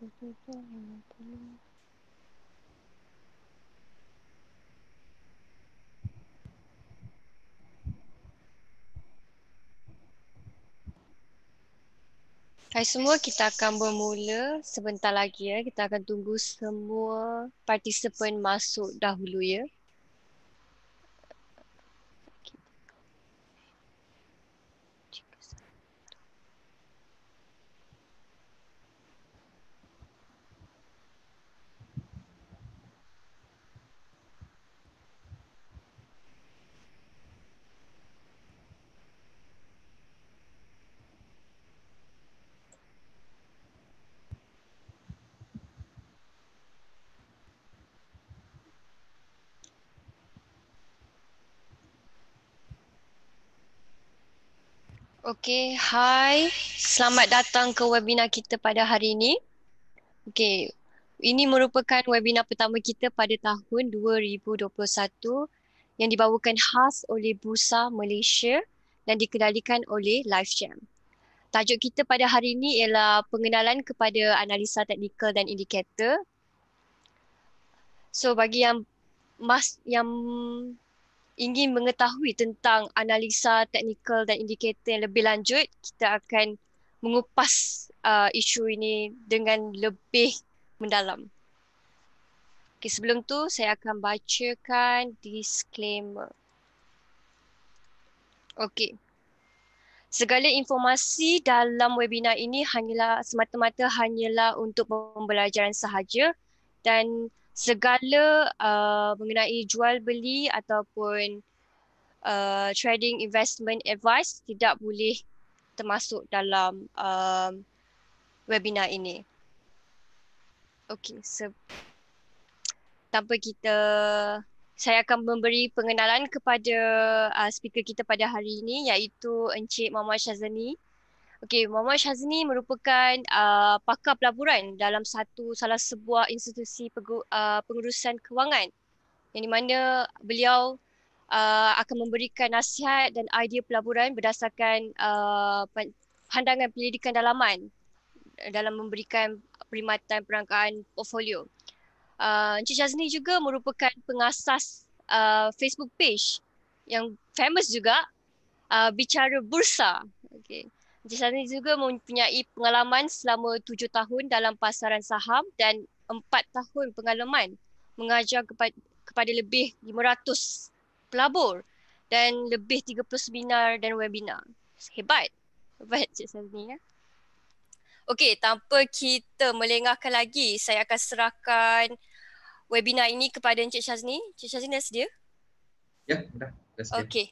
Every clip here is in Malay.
Hai semua, kita akan bermula sebentar lagi ya. Kita akan tunggu semua partisipan masuk dahulu ya. Okey, hai. Selamat datang ke webinar kita pada hari ini. Okey, ini merupakan webinar pertama kita pada tahun 2021 yang dibawakan khas oleh Bursa Malaysia dan dikendalikan oleh LiveJam. Tajuk kita pada hari ini ialah pengenalan kepada analisa teknikal dan indikator. So bagi yang ingin mengetahui tentang analisa teknikal dan indikator yang lebih lanjut, kita akan mengupas isu ini dengan lebih mendalam. Okay, sebelum tu saya akan bacakan disclaimer. Okey. Segala informasi dalam webinar ini semata-mata hanyalah untuk pembelajaran sahaja dan segala mengenai jual beli ataupun trading investment advice tidak boleh termasuk dalam webinar ini. Okey, saya akan memberi pengenalan kepada speaker kita pada hari ini, iaitu Encik Muhammad Shazani. Okey, Muhammad Shazani merupakan pakar pelaburan dalam salah sebuah institusi pengurusan kewangan, yang di mana beliau akan memberikan nasihat dan idea pelaburan berdasarkan pandangan penyelidikan dalaman dalam memberikan perkhidmatan perangkaan portfolio. Encik Shazani juga merupakan pengasas Facebook page yang famous juga, Bicara Bursa. Okay. Encik Shazani juga mempunyai pengalaman selama 7 tahun dalam pasaran saham dan 4 tahun pengalaman mengajar kepada lebih 500 pelabur dan lebih 30 seminar dan webinar. Hebat. Hebat Encik Shazani ya. Okey, tanpa kita melengahkan lagi, saya akan serahkan webinar ini kepada Encik Shazani. Encik Shazani dah sedia? Ya, dah sedia. Okey.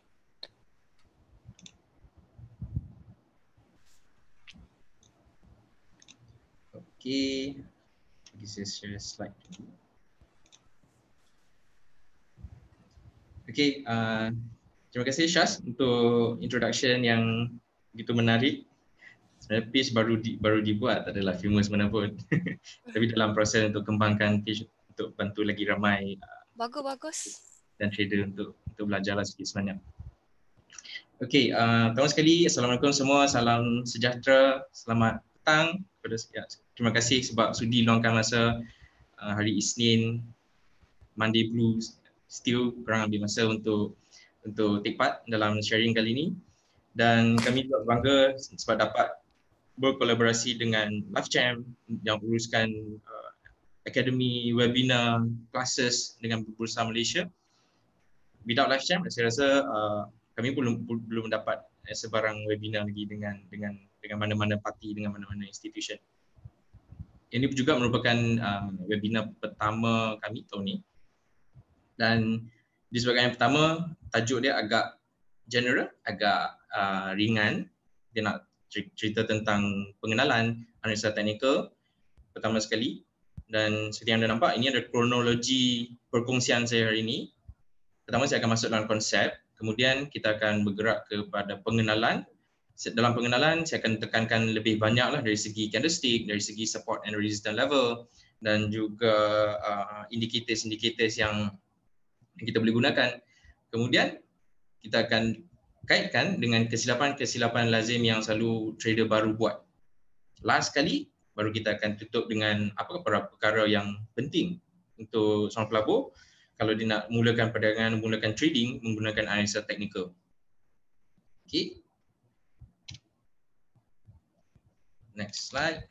Okey. Bagi saya share slide dulu. Okey, terima kasih Syaz untuk introduction yang begitu menarik. Sebenarnya page baru dibuat, tak adalah famous mana pun. Tapi dalam proses untuk kembangkan page untuk bantu lagi ramai Bagus. dan trader untuk belajarlah sikit sebanyak. Okey, pertama sekali Assalamualaikum semua, salam sejahtera, selamat petang. Terima kasih sebab sudi luangkan masa hari Isnin, Monday Blues, still korang ambil masa untuk take part dalam sharing kali ini. Dan kami juga bangga sebab dapat berkolaborasi dengan LiveJam yang uruskan akademi, webinar, classes dengan Bursa Malaysia. Without LiveJam, saya rasa kami belum dapat sebarang webinar lagi dengan mana-mana parti, dengan mana-mana institution. Ini juga merupakan webinar pertama kami tahun ini. Dan disebabkan yang pertama, tajuk dia agak general, agak ringan. Dia nak cerita tentang pengenalan analisa teknikal pertama sekali. Dan seperti yang anda nampak, ini ada kronologi perkongsian saya hari ini. Pertama saya akan masuk dalam konsep, kemudian kita akan bergerak kepada pengenalan. Dalam pengenalan saya akan tekankan lebih banyaklah dari segi candlestick, dari segi support and resistance level, dan juga indicators yang kita boleh gunakan. Kemudian kita akan kaitkan dengan kesilapan lazim yang selalu trader baru buat. Last kali baru kita akan tutup dengan apa perkara yang penting untuk seorang pelabur kalau dia nak mulakan perdagangan, mulakan trading menggunakan analisa teknikal. Okay. Next slide.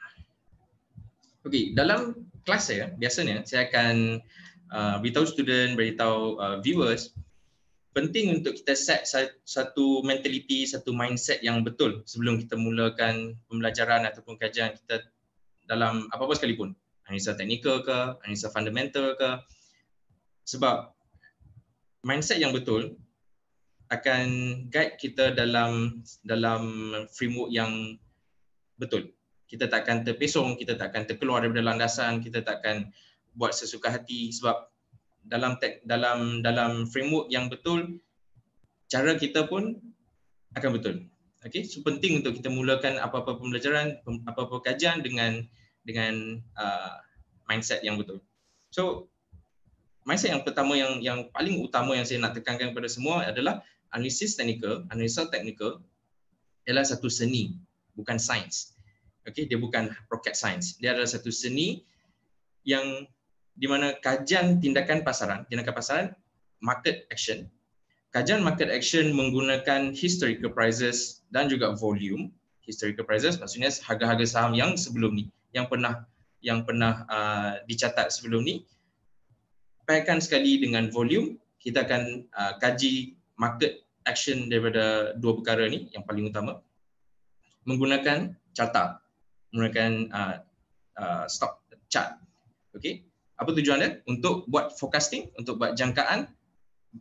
Okay, dalam kelas saya biasanya saya akan beritahu student, beritahu viewers penting untuk kita set satu mentality, satu mindset yang betul sebelum kita mulakan pembelajaran ataupun kajian kita dalam apa-apa sekalipun. Analisa teknikal ke, analisa fundamental ke. Sebab mindset yang betul akan guide kita dalam framework yang betul. Kita takkan terpesong, kita takkan terkeluar daripada landasan, kita takkan buat sesuka hati sebab dalam framework yang betul, cara kita pun akan betul. Okey, so penting untuk kita mulakan apa-apa pembelajaran, apa-apa kajian dengan mindset yang betul. So mindset yang pertama yang paling utama yang saya nak tekankan kepada semua adalah analisa teknikal ialah satu seni, bukan sains. Okey, dia bukan rocket science. Dia adalah satu seni yang di mana kajian tindakan pasaran, market action. Kajian market action menggunakan historical prices dan juga volume. Historical prices maksudnya harga-harga saham yang sebelum ni, yang pernah dicatat sebelum ni. Pairkan sekali dengan volume, kita akan kaji market action daripada dua perkara ni yang paling utama. Menggunakan charta, menggunakan stock chart. Okey. Apa tujuan dia? Untuk buat forecasting, untuk buat jangkaan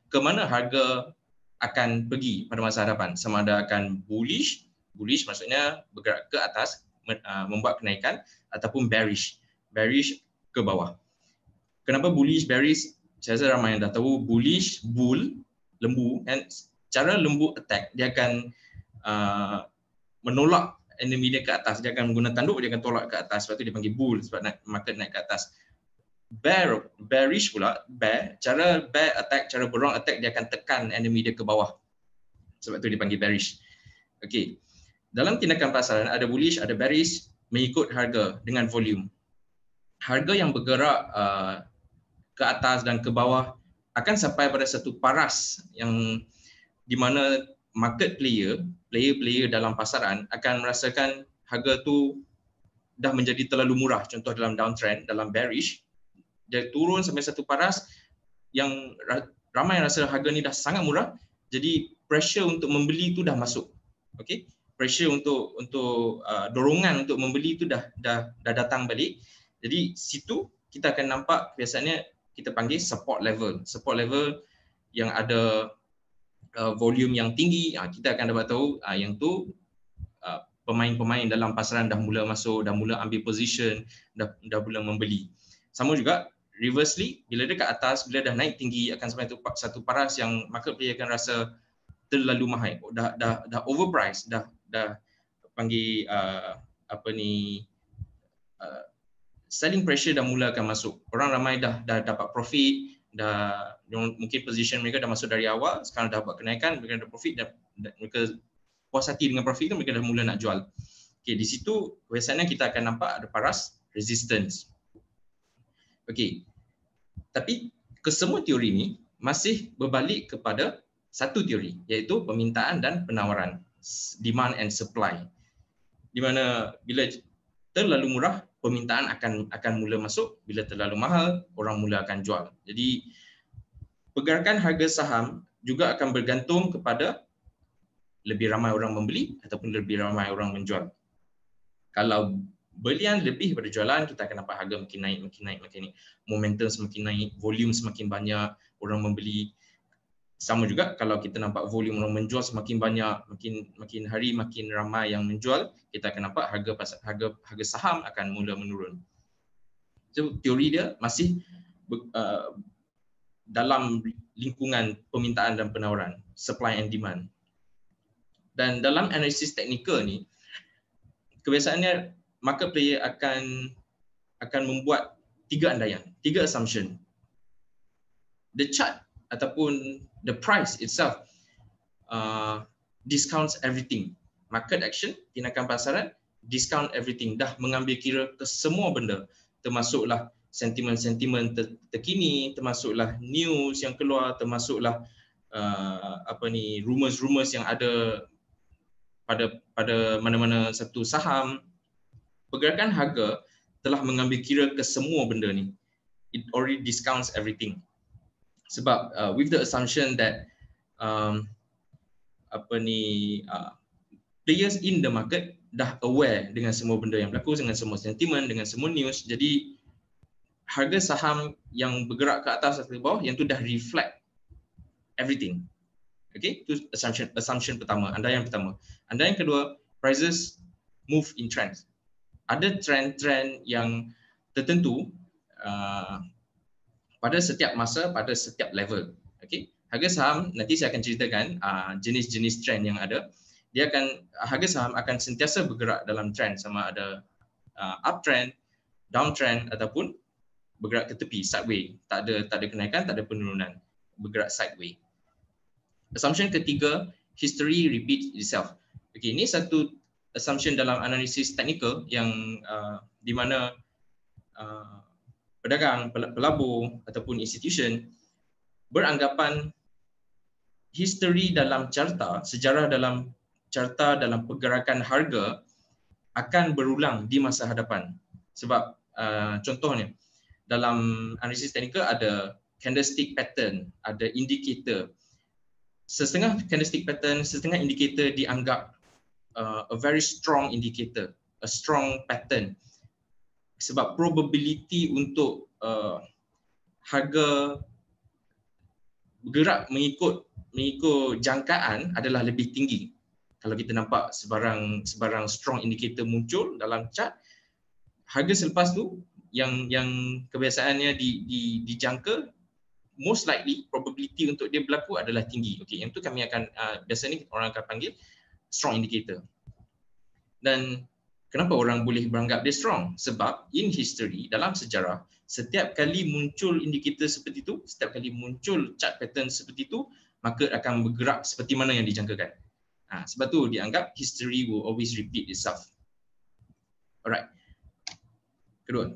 ke mana harga akan pergi pada masa hadapan. Sama ada akan bullish maksudnya bergerak ke atas, membuat kenaikan, ataupun bearish ke bawah. Kenapa bullish, bearish? Saya rasa ramai yang dah tahu. Bullish, bull, lembu, dan cara lembu attack, dia akan menolak enemy dia ke atas. Dia akan menggunakan tanduk, dia akan tolak ke atas. Sebab tu dia panggil bull, sebab market naik ke atas. Bearish pula, cara bear attack, cara berong attack, dia akan tekan enemy dia ke bawah. Sebab tu dia panggil bearish. Okey. Dalam tindakan pasaran ada bullish, ada bearish mengikut harga dengan volume. Harga yang bergerak ke atas dan ke bawah akan sampai pada satu paras yang di mana market player dalam pasaran akan merasakan harga tu dah menjadi terlalu murah. Contoh dalam downtrend, dalam bearish, dia turun sampai satu paras yang ramai rasa harga ni dah sangat murah, jadi pressure untuk membeli tu dah masuk. Okey, pressure untuk dorongan untuk membeli tu dah datang balik. Jadi situ kita akan nampak biasanya kita panggil support level yang ada volume yang tinggi. Kita akan dapat tahu yang tu pemain-pemain dalam pasaran dah mula masuk, dah mula ambil position, dah mula membeli. Sama juga reversely, bila dia kat atas, bila dah naik tinggi akan sampai satu paras yang market player akan rasa terlalu mahal, dah overpriced, dah panggil selling pressure dah mula akan masuk. Orang ramai dah dapat profit, dah mungkin position mereka dah masuk dari awal, sekarang dah buat kenaikan, mereka dah profit, mereka puas hati dengan profit tu, mereka dah mula nak jual. Okey, di situ biasanya kita akan nampak ada paras resistance. Okey. Tapi kesemua teori ni masih berbalik kepada satu teori, iaitu permintaan dan penawaran, demand and supply. Di mana bila terlalu murah, permintaan akan mula masuk, bila terlalu mahal, orang mula akan jual. Jadi pergerakan harga saham juga akan bergantung kepada lebih ramai orang membeli ataupun lebih ramai orang menjual. Kalau belian lebih daripada jualan, kita akan nampak harga makin naik. Momentum semakin naik, volume semakin banyak, orang membeli. Sama juga kalau kita nampak volume orang menjual semakin banyak, makin hari makin ramai yang menjual, kita akan nampak harga saham akan mula menurun. So teori dia masih dalam lingkungan permintaan dan penawaran, supply and demand. Dan dalam analisis teknikal ni, kebiasaannya market player akan membuat tiga andaian, tiga assumption. The chart ataupun the price itself discounts everything. Market action, tindakan pasaran, discount everything, dah mengambil kira ke semua benda, termasuklah sentimen-sentimen terkini, termasuklah news yang keluar, termasuklah rumors-rumors yang ada pada mana-mana satu saham. Pergerakan harga telah mengambil kira ke semua benda ni. It already discounts everything. Sebab with the assumption that players in the market dah aware dengan semua benda yang berlaku, dengan semua sentimen, dengan semua news. Jadi harga saham yang bergerak ke atas atau ke bawah, yang tu dah reflect everything. Okay, itu assumption pertama, andaian pertama. Andaian kedua, prices move in trends. Ada trend-trend yang tertentu pada setiap masa, pada setiap level. Okay, harga saham nanti saya akan ceritakan jenis-jenis trend yang ada. Harga saham akan sentiasa bergerak dalam trend, sama ada uptrend, downtrend ataupun bergerak ke tepi, sideway. Tak ada kenaikan, tak ada penurunan, bergerak sideway. Assumption ketiga, history repeats itself. Okey, ini satu assumption dalam analisis teknikal yang di mana pedagang, pelabur ataupun institution beranggapan history dalam carta, sejarah dalam carta dalam pergerakan harga akan berulang di masa hadapan. Sebab contohnya dalam analisis teknikal ada candlestick pattern, ada indicator. Setengah candlestick pattern, setengah indicator dianggap a very strong indicator, a strong pattern. Sebab probability untuk harga bergerak mengikut jangkaan adalah lebih tinggi. Kalau kita nampak sebarang strong indicator muncul dalam chart, harga selepas tu yang kebiasaannya dijangka, most likely probability untuk dia berlaku adalah tinggi. Okey, yang tu kami akan biasanya orang akan panggil strong indicator. Dan kenapa orang boleh beranggap dia strong? Sebab in history, dalam sejarah, setiap kali muncul indikator seperti itu, setiap kali muncul chart pattern seperti itu, market akan bergerak seperti mana yang dijangkakan. Sebab tu dianggap history will always repeat itself. Alright. Kedua,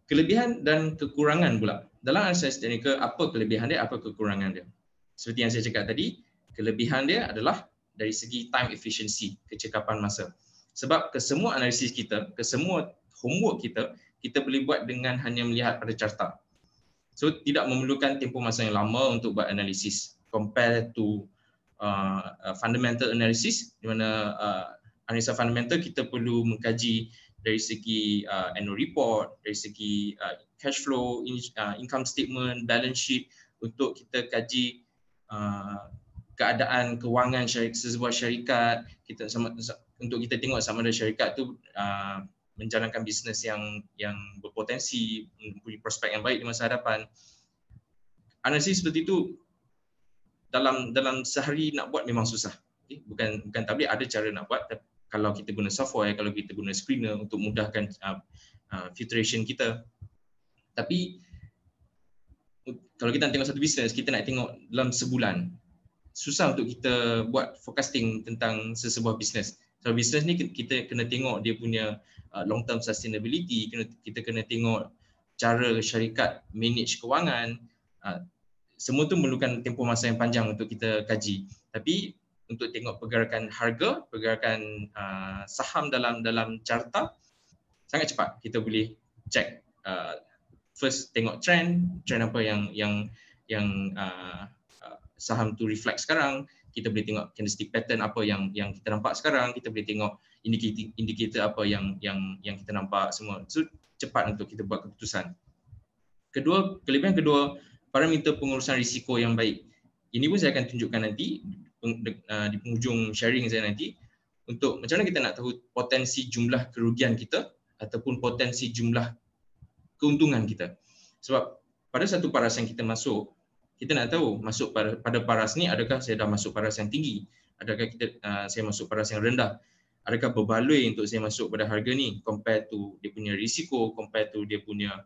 kelebihan dan kekurangan pula. Dalam analisis teknikal, apa kelebihan dia, apa kekurangan dia? Seperti yang saya cakap tadi, kelebihan dia adalah dari segi time efficiency, kecekapan masa. Sebab kesemua analisis kita, kesemua homework kita boleh buat dengan hanya melihat pada carta. So tidak memerlukan tempoh masa yang lama untuk buat analisis compare to fundamental analysis, di mana analisa fundamental kita perlu mengkaji dari segi annual report, dari segi cash flow, income statement, balance sheet, untuk kita kaji keadaan kewangan sebuah syarikat, untuk kita tengok sama ada syarikat tu menjalankan bisnes yang berpotensi, mempunyai prospek yang baik di masa hadapan. Analisis seperti itu dalam sehari nak buat memang susah. Okay? Bukan tak boleh, ada cara nak buat. Kalau kita guna software, kalau kita guna screener untuk mudahkan filtration kita. Tapi kalau kita tengok satu bisnes, kita nak tengok dalam sebulan, susah untuk kita buat forecasting tentang sesebuah bisnes. So bisnes ni kita kena tengok dia punya long term sustainability, kita kena tengok cara syarikat manage kewangan. Semua tu memerlukan tempoh masa yang panjang untuk kita kaji. Tapi untuk tengok pergerakan harga, pergerakan saham dalam carta, sangat cepat. Kita boleh check, first tengok trend apa yang saham tu reflect sekarang. Kita boleh tengok candlestick pattern apa yang kita nampak sekarang. Kita boleh tengok indikator apa yang kita nampak semua. So cepat untuk kita buat keputusan. Kelebihan kedua, parameter pengurusan risiko yang baik. Ini pun saya akan tunjukkan nanti di penghujung sharing saya nanti, untuk macam mana kita nak tahu potensi jumlah kerugian kita ataupun potensi jumlah keuntungan kita. Sebab pada satu paras yang kita masuk, kita nak tahu masuk pada paras ni, adakah saya dah masuk paras yang tinggi, adakah saya masuk paras yang rendah, adakah berbaloi untuk saya masuk pada harga ni compare to dia punya risiko, compare to dia punya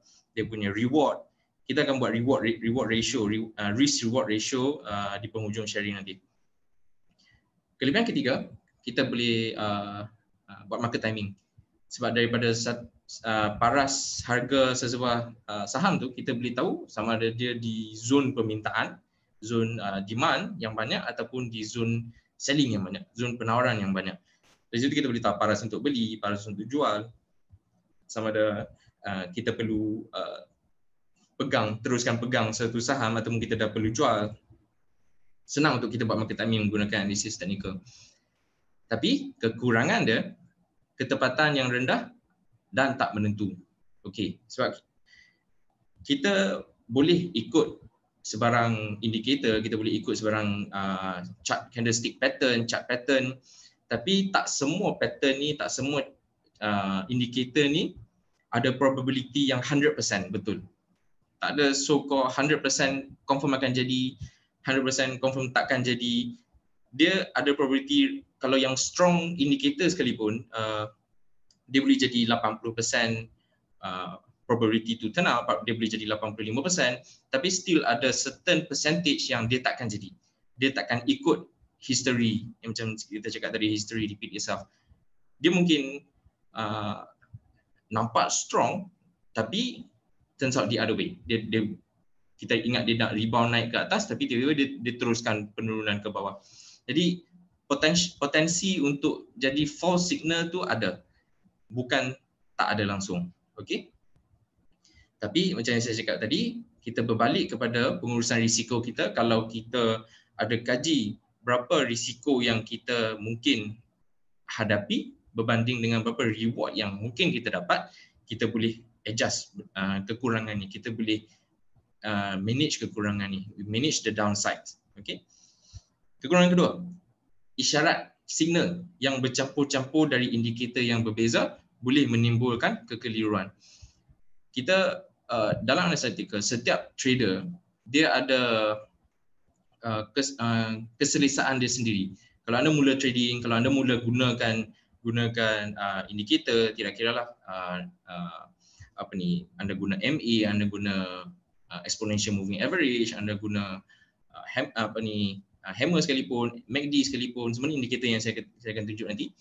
reward. Kita akan buat reward ratio, risk reward ratio di penghujung sharing nanti. Kelebihan ketiga, kita boleh buat market timing. Sebab daripada paras harga sesebuah saham tu, kita boleh tahu sama ada dia di zon permintaan, zon demand yang banyak ataupun di zon selling yang banyak, zon penawaran yang banyak. Dari situ kita boleh tahu paras untuk beli, paras untuk jual, sama ada kita perlu teruskan pegang satu saham ataupun kita dah perlu jual. Senang untuk kita buat market timing menggunakan analisis teknikal. Tapi kekurangan dia, ketepatan yang rendah dan tak menentu. Okey, sebab kita boleh ikut sebarang indikator, kita boleh ikut sebarang chart candlestick pattern, chart pattern, tapi tak semua pattern ni, tak semua indikator ni ada probability yang 100% betul. Tak ada so-called 100% confirm akan jadi, 100% confirm takkan jadi. Dia ada probability, kalau yang strong indicator sekalipun, dia boleh jadi 80% probability to turn out, dia boleh jadi 85%, tapi still ada certain percentage yang dia takkan jadi. Dia takkan ikut history, yang macam kita cakap tadi, history repeat itself. Dia mungkin nampak strong, tapi turns out the other way. Kita ingat dia nak rebound naik ke atas, tapi tiba-tiba dia teruskan penurunan ke bawah. Jadi potensi untuk jadi false signal tu ada, bukan tak ada langsung. Okey. Tapi macam yang saya cakap tadi, kita berbalik kepada pengurusan risiko kita. Kalau kita ada kaji berapa risiko yang kita mungkin hadapi berbanding dengan berapa reward yang mungkin kita dapat, kita boleh adjust kekurangan ni, kita boleh manage kekurangan ni, manage the downside. Okey. Kekurangan kedua, isyarat signal yang bercampur-campur dari indikator yang berbeza boleh menimbulkan kekeliruan. Kita dalam analitika, setiap trader dia ada keselesaan dia sendiri. Kalau anda mula trading, kalau anda mula gunakan indikator, tidak kiralah anda guna MA, anda guna exponential moving average, anda guna hammer sekalipun, MACD sekalipun, semua indikator yang saya akan tunjuk nanti.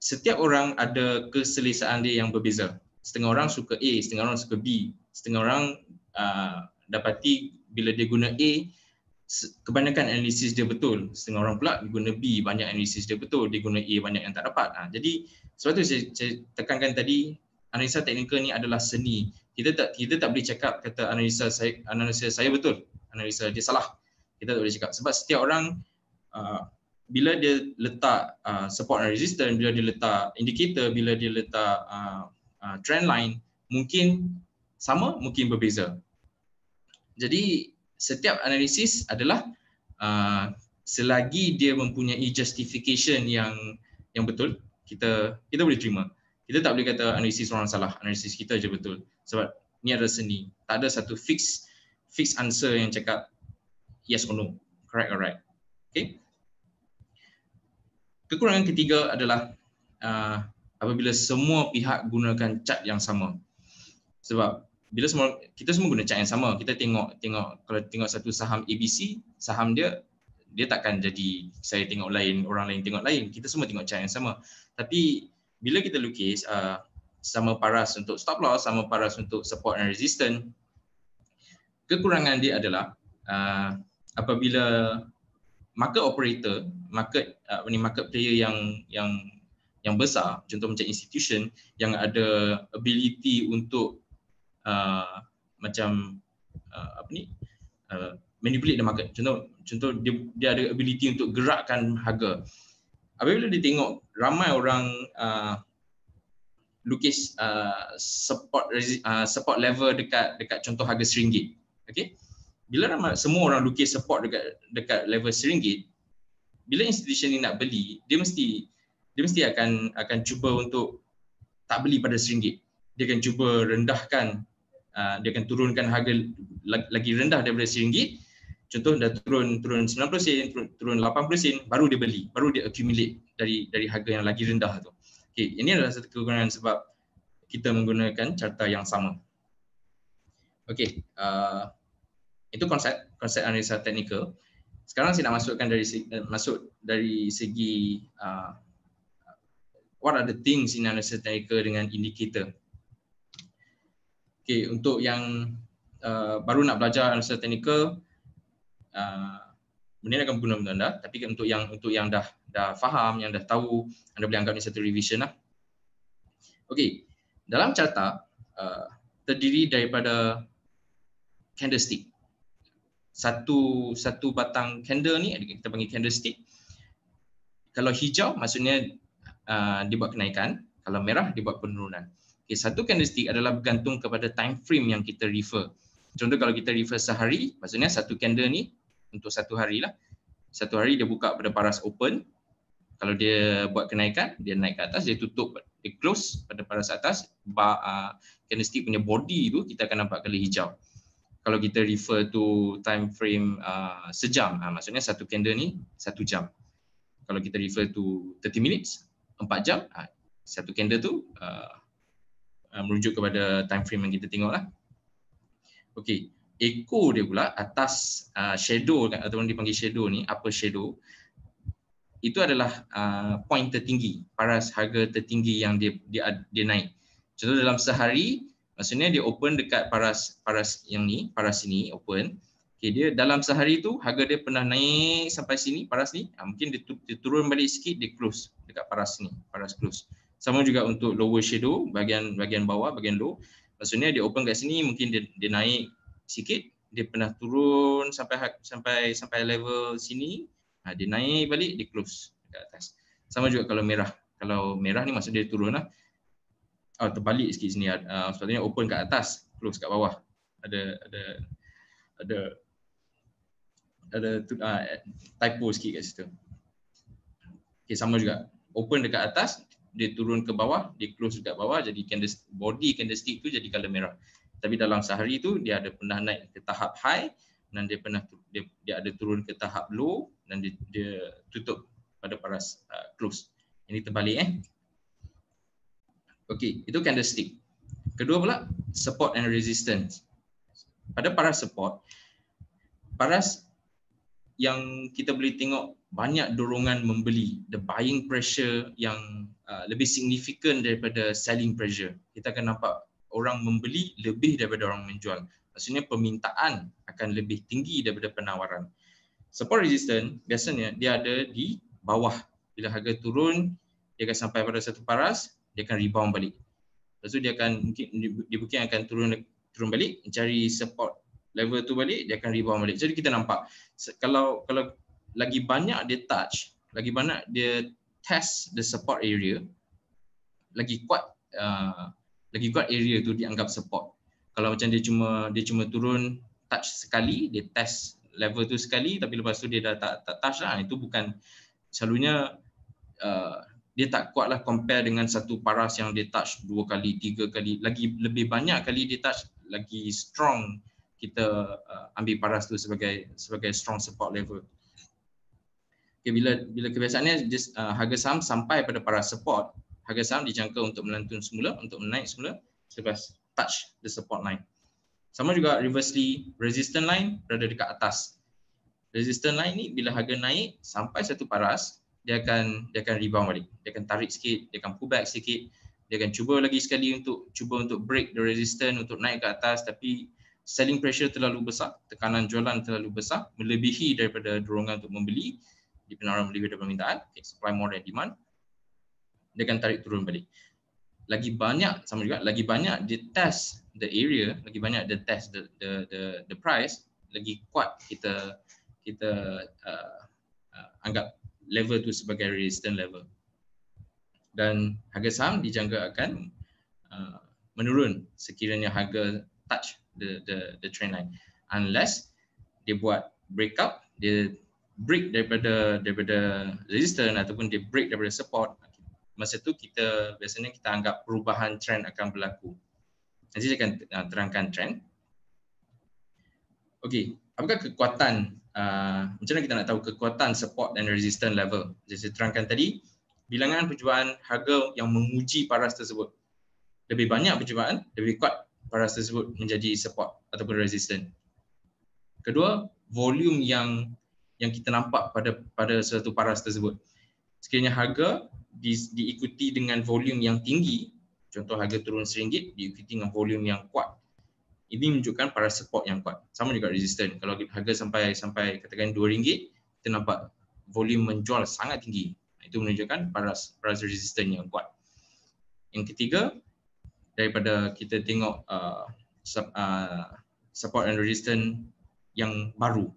Setiap orang ada keselesaan dia yang berbeza. Setengah orang suka A, setengah orang suka B. Setengah orang dapati bila dia guna A, kebanyakan analisis dia betul. Setengah orang pula guna B, banyak analisis dia betul. Dia guna A, banyak yang tak dapat. Jadi sebab tu saya tekankan tadi, analisa teknikal ni adalah seni. Kita tak boleh cakap kata analisa saya betul, analisa dia salah. Kita tak boleh cakap sebab setiap orang bila dia letak support and resistance, bila dia letak indicator, bila dia letak trend line, mungkin sama, mungkin berbeza. Jadi setiap analisis adalah selagi dia mempunyai justification yang betul, kita boleh terima. Kita tak boleh kata analisis orang salah, analisis kita je betul. Sebab ni adalah seni. Tak ada satu fix answer yang cakap yes or no, correct or right. Okay. Kekurangan ketiga adalah apabila semua pihak gunakan chart yang sama. Sebab bila kita semua guna chart yang sama, kita tengok kalau tengok satu saham ABC, saham dia takkan jadi saya tengok lain, orang lain tengok lain. Kita semua tengok chart yang sama. Tapi bila kita lukis sama paras untuk stop loss, sama paras untuk support and resistance, kekurangan dia adalah apabila market operator, market player yang besar, contoh macam institution yang ada ability untuk manipulate the market. Contoh dia ada ability untuk gerakkan harga. Apabila dia tengok ramai orang lukis support level dekat contoh harga RM1, okey. Bila semua orang lukis support dekat level RM1, bila institution ni nak beli, dia mesti akan cuba untuk tak beli pada RM1. Dia akan cuba rendahkan, dia akan turunkan harga lagi rendah daripada RM1. Contoh dah turun 90 sen, turun 80 sen, baru dia beli, baru dia accumulate dari harga yang lagi rendah tu. Okey, ini adalah satu kekurangan sebab kita menggunakan carta yang sama. Okey, itu konsep analisa teknikal. Sekarang saya nak masuk dari segi what are the things in analysis technical dengan indicator. Okay, untuk yang baru nak belajar analysis technical, benda ni akan berguna untuk anda. Tapi untuk yang dah faham, yang dah tahu, anda boleh anggap ni satu revision lah. Okay, dalam carta terdiri daripada candlestick. Satu batang candle ni kita panggil candlestick. Kalau hijau maksudnya dia buat kenaikan, kalau merah dia buat penurunan. Okay, satu candlestick adalah bergantung kepada time frame yang kita refer. Contoh kalau kita refer sehari, maksudnya satu candle ni untuk satu hari lah. Satu hari dia buka pada paras open. Kalau dia buat kenaikan, dia naik ke atas, dia tutup, dia close pada paras atas. Candlestick punya body tu kita akan nampak color hijau. Kalau kita refer to time frame sejam, maksudnya satu candle ni 1 jam. Kalau kita refer to 30 minutes, 4 jam, satu candle tu merujuk kepada time frame yang kita tengok lah. Okey, echo dia pula atas shadow ataupun dipanggil shadow ni, upper shadow, itu adalah point tertinggi, paras harga tertinggi yang dia naik. Contoh dalam sehari, maksudnya dia open dekat paras yang ni, paras sini open. Okay, dia dalam sehari tu harga dia pernah naik sampai sini, paras ni, mungkin dia turun balik sikit, dia close dekat paras ni, paras close. Sama juga untuk lower shadow, bahagian bawah, bahagian low. Maksudnya dia open kat sini, mungkin dia naik sikit, dia pernah turun sampai level sini, dia naik balik, dia close dekat atas. Sama juga kalau merah. Kalau merah ni maksud dia turun lah. Terbalik sikit sini, sepatutnya open kat atas, close kat bawah. Ada typo sikit kat situ. Okay, sama juga. Open dekat atas, dia turun ke bawah, dia close dekat bawah, jadi body candlestick tu jadi color merah. Tapi dalam sehari tu dia ada pernah naik ke tahap high dan dia ada turun ke tahap low dan dia tutup pada paras close. Ini terbalik Okey, itu candlestick. Kedua pula support and resistance. Pada paras support, paras yang kita boleh tengok banyak dorongan membeli, the buying pressure yang lebih signifikan daripada selling pressure. Kita akan nampak orang membeli lebih daripada orang menjual. Maksudnya permintaan akan lebih tinggi daripada penawaran. Support resistance biasanya dia ada di bawah. Bila harga turun, dia akan sampai pada satu paras, dia akan rebound balik. Lepas tu dia mungkin akan turun balik, mencari support level tu balik, dia akan rebound balik. Jadi kita nampak kalau lagi banyak dia touch, lagi banyak dia test the support area, lagi kuat area tu dianggap support. Kalau macam dia cuma turun touch sekali, dia test level tu sekali, tapi lepas tu dia dah tak touch lah, itu bukan, selalunya dia tak kuat lah compare dengan satu paras yang dia touch 2 kali, 3 kali, lagi lebih banyak kali dia touch, lagi strong kita ambil paras tu sebagai strong support level. Okay, bila kebiasaannya harga saham sampai pada paras support, harga saham dijangka untuk melantun semula, untuk menaik semula selepas touch the support line. Sama juga reversely, resistance line berada dekat atas. Resistance line ni bila harga naik sampai satu paras, dia akan rebound balik. Dia akan tarik sikit, dia akan pull back sikit, dia akan cuba lagi sekali untuk break the resistance, untuk naik ke atas, tapi selling pressure terlalu besar, tekanan jualan terlalu besar, melebihi daripada dorongan untuk membeli, di penawaran melebihi daripada permintaan, okay, supply more than demand, dia akan tarik turun balik. Lagi banyak, sama juga, lagi banyak dia test the area, lagi banyak dia test the price, lagi kuat kita anggap level tu sebagai resistance level. Dan harga saham dijangka akan menurun sekiranya harga touch the trend line, unless dia buat breakout, dia break daripada resistance ataupun dia break daripada support. Masa tu biasanya kita anggap perubahan trend akan berlaku. Nanti saya akan terangkan trend. Okey, apakah kekuatan, macam mana kita nak tahu kekuatan support dan resistance level? Jadi saya terangkan tadi, bilangan percubaan harga yang menguji paras tersebut. Lebih banyak percubaan, lebih kuat paras tersebut menjadi support ataupun resistance. Kedua, volume yang kita nampak pada suatu paras tersebut. Sekiranya harga diikuti dengan volume yang tinggi, contoh harga turun RM1 diikuti dengan volume yang kuat, ini menunjukkan para support yang kuat. Sama juga resistance. Kalau harga sampai katakan RM2, kita nampak volume menjual sangat tinggi. Itu menunjukkan para resistance yang kuat. Yang ketiga, daripada kita tengok support and resistance yang baru.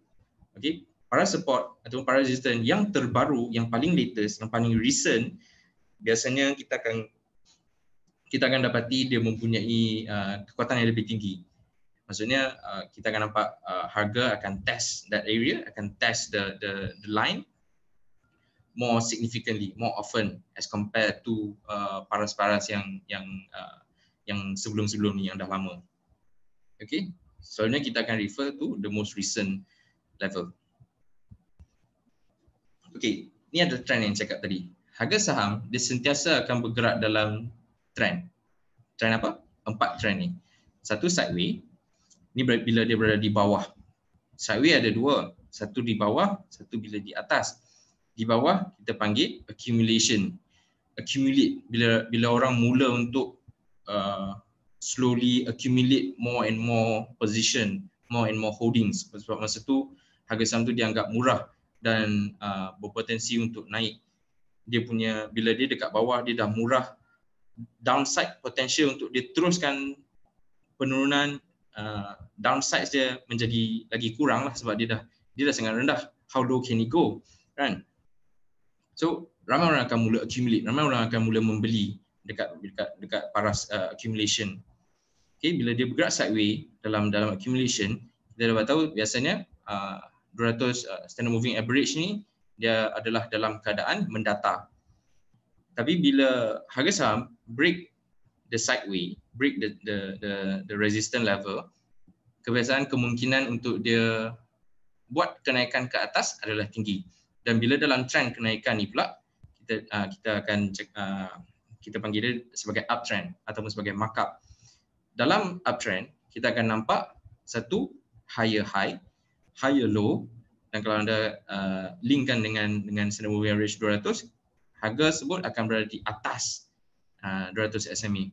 Okey, para support atau para resistance yang terbaru, yang paling latest, yang paling recent, biasanya kita akan dapati dia mempunyai kekuatan yang lebih tinggi. Maksudnya kita akan nampak harga akan test that area, akan test the line more significantly, more often as compared to paras-paras yang sebelum-sebelum ni, yang dah lama. Okay, soalnya kita akan refer to the most recent level. Okay, ni ada trend yang cakap tadi. Harga saham dia sentiasa akan bergerak dalam trend. Trend apa? 4 trend ni. Satu sideway. Ni bila dia berada di bawah. Sideway ada 2, satu di bawah, satu bila di atas. Di bawah kita panggil accumulation. Accumulate bila orang mula untuk slowly accumulate more and more position, more and more holdings. Sebab masa tu harga saham tu dianggap murah dan berpotensi untuk naik. Dia punya, bila dia dekat bawah dia dah murah, downside potential untuk dia teruskan penurunan, downside dia menjadi lagi kurang lah, sebab dia dah sangat rendah. How low can it go, kan? So ramai orang akan mula accumulate, ramai orang akan mula membeli dekat paras accumulation. Okay, bila dia bergerak sideway dalam accumulation, kita dapat tahu biasanya 200 standard moving average ni dia adalah dalam keadaan mendata. Tapi bila harga saham break the sideway, break the resistance level, kebiasaan kemungkinan untuk dia buat kenaikan ke atas adalah tinggi. Dan bila dalam trend kenaikan ni pula, kita akan kita panggil dia sebagai uptrend ataupun sebagai markup. Dalam uptrend kita akan nampak satu higher high, higher low, dan kalau anda linkkan dengan standard moving average 200, harga tersebut akan berada di atas 200 SMA.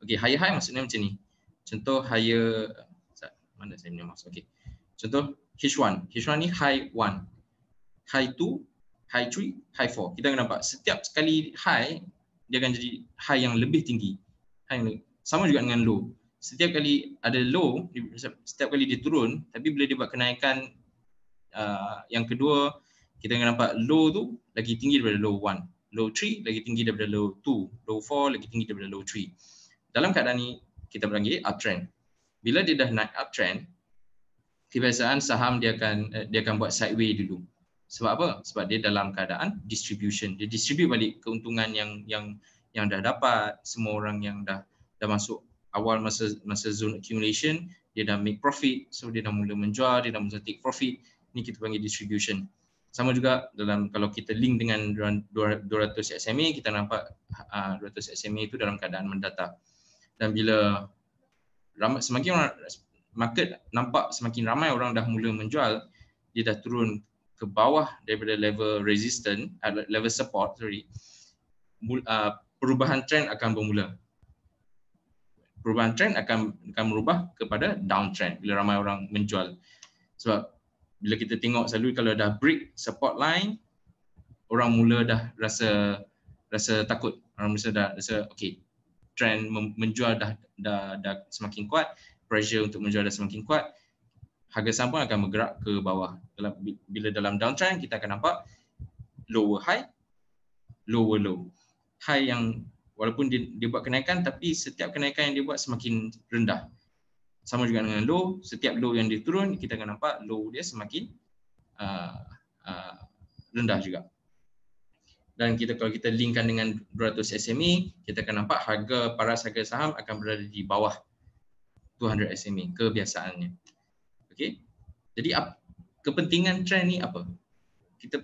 Okey, higher high maksudnya macam ni. Contoh higher, mana saya punya mouse? Okey. Contoh H1. H1 ni high 1, high 2, high 3, high 4. Kita akan nampak setiap sekali high dia akan jadi high yang lebih tinggi. Sama juga dengan low. Setiap kali ada low, setiap kali dia turun, tapi bila dia buat kenaikan yang kedua, kita akan nampak low tu lagi tinggi daripada low 1. Low 3 lagi tinggi daripada low 2. Low 4 lagi tinggi daripada low 3. Dalam keadaan ni kita panggil uptrend. Bila dia dah naik uptrend, kebiasaan saham dia akan buat sideway dulu. Sebab apa? Sebab dia dalam keadaan distribution. Dia distribute balik keuntungan yang dah dapat. Semua orang yang dah masuk awal masa zone accumulation, dia dah make profit, so dia dah mula menjual, dia dah mula take profit. Ni kita panggil distribution. Sama juga kalau kita link dengan 200 SMA, kita nampak 200 SMA itu dalam keadaan mendata. Dan bila semakin orang, market nampak semakin ramai orang dah mula menjual, dia dah turun ke bawah daripada level resistance, level support, perubahan trend akan bermula. Perubahan trend akan merubah kepada downtrend bila ramai orang menjual. Sebab bila kita tengok selalu kalau dah break support line, orang mula dah rasa takut. Orang mula dah rasa okey, trend menjual dah semakin kuat, pressure untuk menjual dah semakin kuat, harga saham pun akan bergerak ke bawah. Bila dalam downtrend kita akan nampak lower high, lower low. High yang walaupun dia buat kenaikan, tapi setiap kenaikan yang dia buat semakin rendah. Sama juga dengan low, setiap low yang dia turun, kita akan nampak low dia semakin rendah juga. Dan kalau kita linkkan dengan 200 SMA, kita akan nampak paras harga saham akan berada di bawah 200 SMA kebiasaannya. Okey. Jadi kepentingan trend ni apa? Kita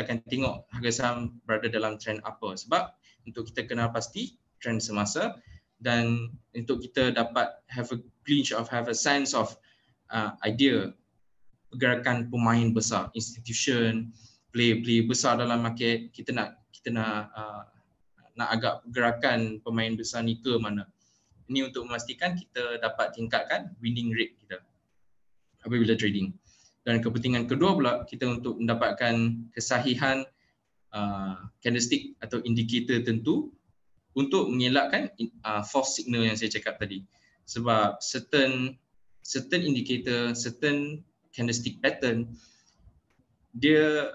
akan tengok harga saham berada dalam trend apa, sebab untuk kita kenal pasti trend semasa, dan untuk kita dapat have a sense of idea pergerakan pemain besar, institution, player besar dalam market, kita nak agak pergerakan pemain besar ni ke mana. Ini untuk memastikan kita dapat tingkatkan winning rate kita apabila trading. Dan kepentingan kedua pula kita untuk mendapatkan kesahihan candlestick atau indikator tentu untuk mengelakkan false signal yang saya cakap tadi. Sebab certain indicator, certain candlestick pattern dia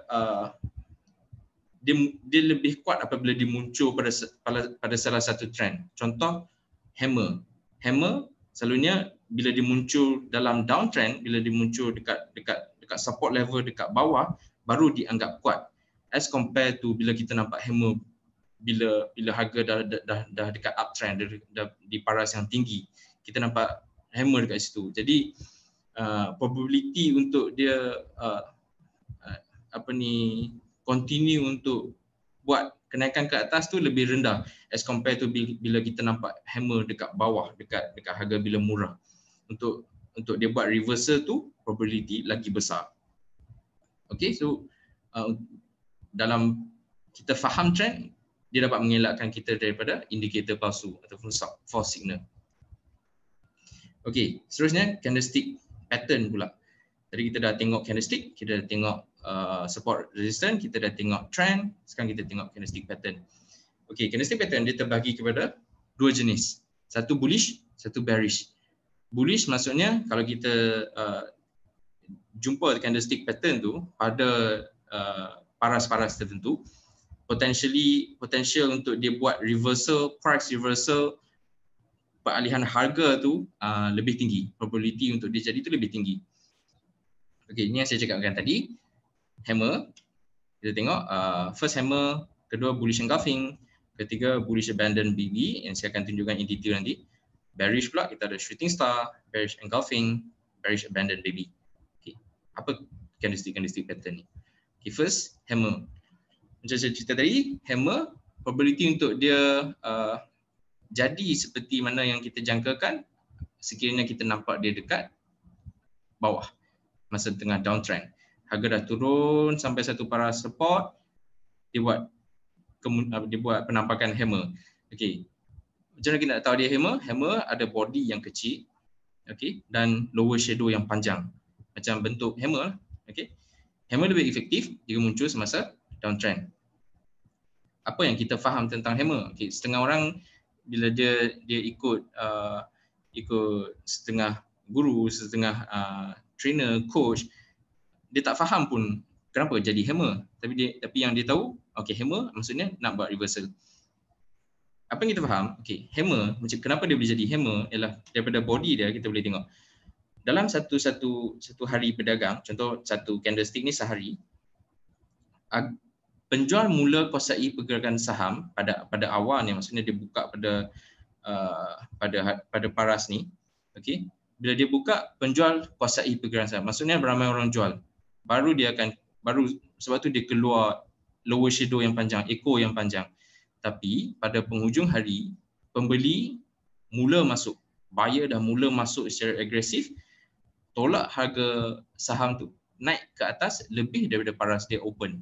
lebih kuat apabila dia muncul pada salah satu trend. Contoh hammer. Hammer selalunya bila dia muncul dalam downtrend, bila dia muncul dekat support level dekat bawah, baru dianggap kuat. As compared to bila kita nampak hammer bila harga dah dekat uptrend, dah di paras yang tinggi, kita nampak hammer dekat situ. Jadi probability untuk dia continue untuk buat kenaikan ke atas tu lebih rendah as compared to bila kita nampak hammer dekat bawah, dekat harga bila murah. Untuk dia buat reversal tu probability lagi besar. Okay, so dalam kita faham trend, dia dapat mengelakkan kita daripada indikator palsu ataupun false signal. Okay, seterusnya candlestick pattern pula. Tadi kita dah tengok candlestick, kita dah tengok support resistance, kita dah tengok trend, sekarang kita tengok candlestick pattern. Okay, candlestick pattern dia terbagi kepada dua jenis. Satu bullish, satu bearish. Bullish maksudnya kalau kita jumpa candlestick pattern tu pada paras-paras tertentu, potential untuk dia buat reversal, price reversal, peralihan harga tu lebih tinggi. Probability untuk dia jadi tu lebih tinggi. Okey, ini yang saya cakapkan tadi. Hammer, kita tengok first hammer, kedua bullish engulfing, ketiga bullish abandon BB yang saya akan tunjukkan in detail nanti. Bearish pula kita ada shooting star, bearish engulfing, bearish abandon BB. Okey, apa candlestick pattern ni? Okay, first hammer. Macam saya cerita tadi, hammer probability untuk dia jadi seperti mana yang kita jangkakan sekiranya kita nampak dia dekat bawah masa tengah downtrend. Harga dah turun sampai satu paras support, dia buat penampakan hammer. Okey. Macam mana kita nak tahu dia hammer? Hammer ada body yang kecil, okey, dan lower shadow yang panjang. Macam bentuk hammer, okey. Hammer lebih efektif jika muncul semasa downtrend. Apa yang kita faham tentang hammer? Okay, setengah orang bila dia ikut setengah guru, setengah trainer, coach, dia tak faham pun kenapa jadi hammer. Tapi yang dia tahu, okay, hammer maksudnya nak buat reversal. Apa yang kita faham? Okay, hammer, macam kenapa dia boleh jadi hammer ialah daripada body dia kita boleh tengok. Dalam satu hari berdagang, contoh satu candlestick ni sehari, penjual mula kuasai pergerakan saham pada awal ni, maksudnya dia buka pada paras ni, okey. Bila dia buka, penjual kuasai pergerakan saham. Maksudnya ramai orang jual. Baru sebab tu dia keluar lower shadow yang panjang, echo yang panjang. Tapi pada penghujung hari, pembeli mula masuk, buyer dah mula masuk secara agresif, tolak harga saham tu naik ke atas lebih daripada paras dia open.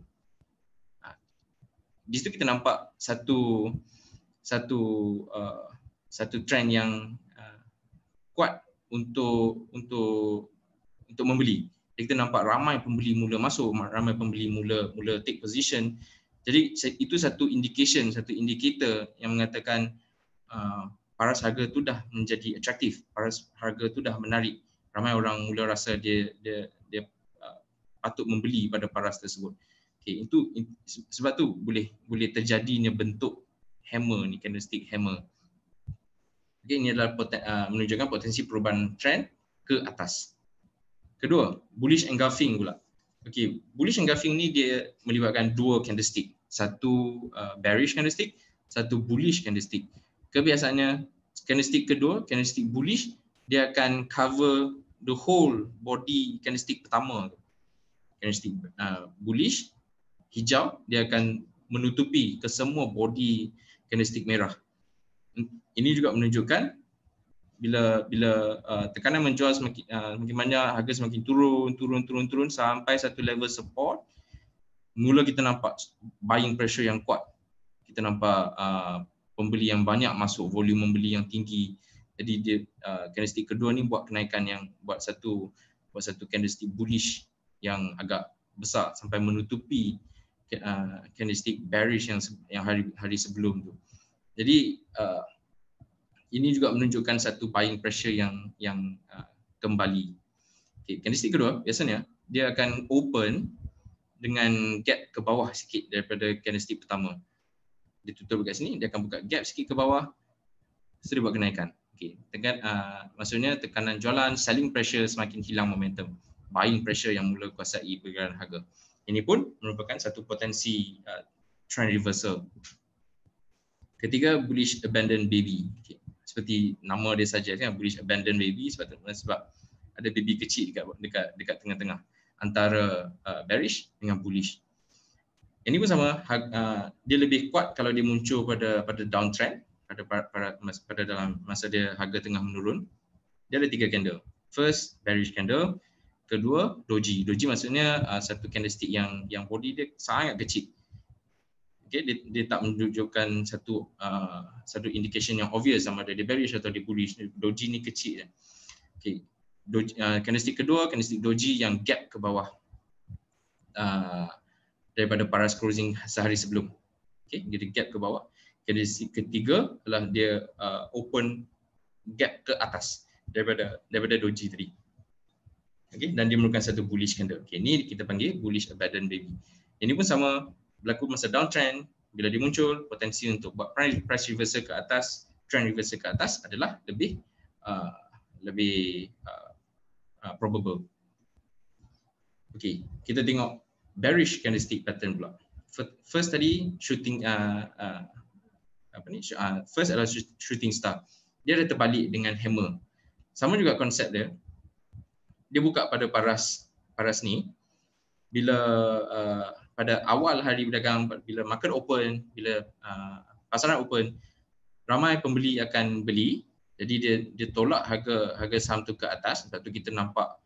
Di situ kita nampak satu trend yang kuat untuk membeli. Kita nampak ramai pembeli mula masuk, ramai pembeli mula take position. Jadi itu satu indikator yang mengatakan paras harga tu dah menjadi atraktif, paras harga tu dah menarik. Ramai orang mula rasa dia patut membeli pada paras tersebut. Okay, itu sebab tu boleh terjadinya bentuk hammer ni, candlestick hammer. Okay, ini adalah menunjukkan potensi perubahan trend ke atas. Kedua, bullish engulfing pula. Okay, bullish engulfing ni dia melibatkan dua candlestick. Satu bearish candlestick, satu bullish candlestick. Kebiasaannya candlestick kedua, candlestick bullish, dia akan cover the whole body candlestick pertama. Candlestick bullish, hijau, dia akan menutupi ke semua body candlestick merah. Ini juga menunjukkan bila tekanan menjual semakin banyak, harga semakin turun sampai satu level support, mula kita nampak buying pressure yang kuat. Kita nampak pembeli yang banyak masuk, volume membeli yang tinggi. Jadi dia candlestick kedua ni buat kenaikan yang buat satu candlestick bullish yang agak besar sampai menutupi candlestick bearish yang hari sebelum tu. Jadi ini juga menunjukkan satu buying pressure yang kembali. Okay, candlestick kedua biasanya dia akan open dengan gap ke bawah sikit daripada candlestick pertama. Dia tutup dekat sini, dia akan buka gap sikit ke bawah, so dia buat kenaikan. Okay. Maksudnya tekanan jualan, selling pressure semakin hilang momentum, buying pressure yang mula kuasai pergerakan harga. Ini pun merupakan satu potensi trend reversal. Ketiga, bullish abandon baby. Okay. Seperti nama dia saja kan, bullish abandon baby sebab ada baby kecil dekat tengah-tengah antara bearish dengan bullish. Ini pun sama, dia lebih kuat kalau dia muncul pada downtrend, pada dalam masa dia harga tengah menurun. Dia ada 3 candle. First, bearish candle. Kedua, doji. Doji maksudnya satu candlestick yang body dia sangat kecil. Okay, dia tak menunjukkan satu indication yang obvious sama ada dia bearish atau dia bullish. Doji ni kecil. Okay. Candlestick kedua, candlestick doji yang gap ke bawah daripada paras closing sehari sebelum. Okay, dia gap ke bawah. Candlestick ketiga adalah dia open gap ke atas daripada doji tadi. Okay, dan dia merupakan satu bullish candle. Okay, ini kita panggil bullish abandon baby. Ini pun sama, berlaku masa downtrend. Bila dia muncul, potensi untuk buat price reversal ke atas, trend reversal ke atas adalah lebih probable. Okay, kita tengok bearish candlestick pattern pula. First tadi shooting first adalah shooting star. Dia ada terbalik dengan hammer. Sama juga konsep dia. Dia buka pada paras ni. Bila pada awal hari berdagang, bila market open, bila pasaran open, ramai pembeli akan beli. Jadi dia tolak harga saham tu ke atas. Sebab tu kita nampak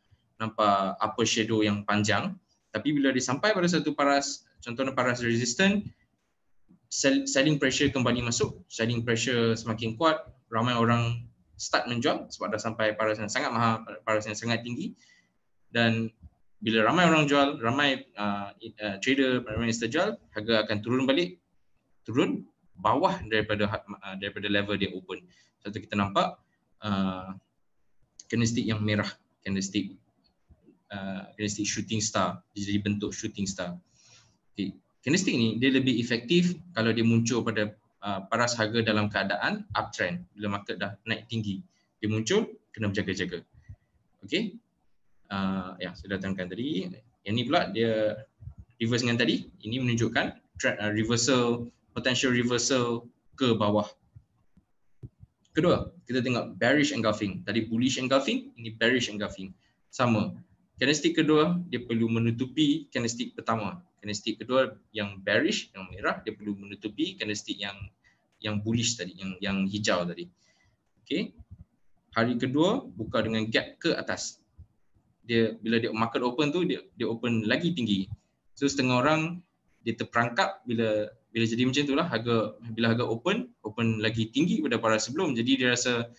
upper shadow yang panjang. Tapi bila dia sampai pada satu paras, contohnya paras resistant, selling pressure kembali masuk, selling pressure semakin kuat, ramai orang start menjual sebab dah sampai paras yang sangat mahal, paras yang sangat tinggi. Dan bila ramai orang jual, ramai trader, ramai investor jual, harga akan turun bawah daripada level dia open. Sebab tu kita nampak candlestick yang merah, candlestick shooting star, jadi bentuk shooting star. Okay. Candlestick ni dia lebih efektif kalau dia muncul pada paras harga dalam keadaan uptrend. Bila market dah naik tinggi, dia muncul, kena berjaga-jaga. Okey. Sudah terangkan tadi. Yang ni pula dia reverse dengan tadi. Ini menunjukkan potential reversal ke bawah. Kedua, kita tengok bearish engulfing. Tadi bullish engulfing, ini bearish engulfing. Sama. Candlestick kedua dia perlu menutupi candlestick pertama. Candlestick kedua yang bearish, yang merah, dia perlu menutupi candlestick yang bullish tadi, yang hijau tadi. Okey. Hari kedua buka dengan gap ke atas. Bila dia market open tu dia open lagi tinggi. So setengah orang dia terperangkap bila jadi macam itulah, bila harga open lagi tinggi pada paras sebelum, jadi dia rasa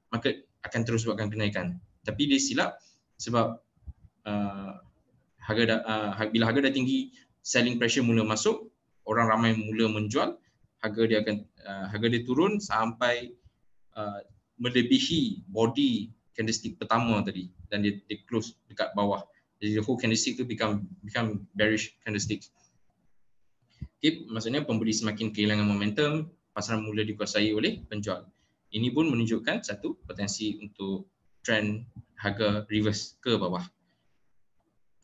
market akan terus buatkan kenaikan. Tapi dia silap sebab bila harga dah tinggi, selling pressure mula masuk, orang ramai mula menjual, harga dia turun sampai melebihi body candlestick pertama tadi, dan dia close dekat bawah. Jadi the whole candlestick tu become bearish candlestick. Okay, maksudnya pembeli semakin kehilangan momentum, pasaran mula dikuasai oleh penjual. Ini pun menunjukkan satu potensi untuk trend harga reverse ke bawah.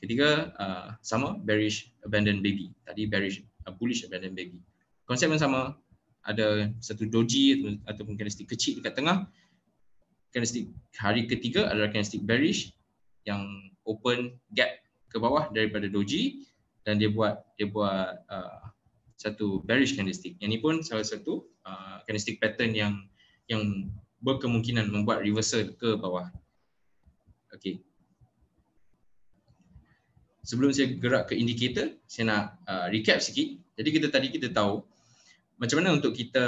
Ketiga, sama, bearish abandon baby. Tadi bearish bullish abandon baby. Konsep yang sama, ada satu doji ataupun candlestick kecil dekat tengah. Candlestick hari ketiga adalah candlestick bearish yang open gap ke bawah daripada doji, dan dia buat satu bearish candlestick. Yang ini pun salah satu candlestick pattern yang berkemungkinan membuat reversal ke bawah. Okey. sebelum saya gerak ke indikator, saya nak recap sikit. Jadi tadi kita tahu macam mana untuk kita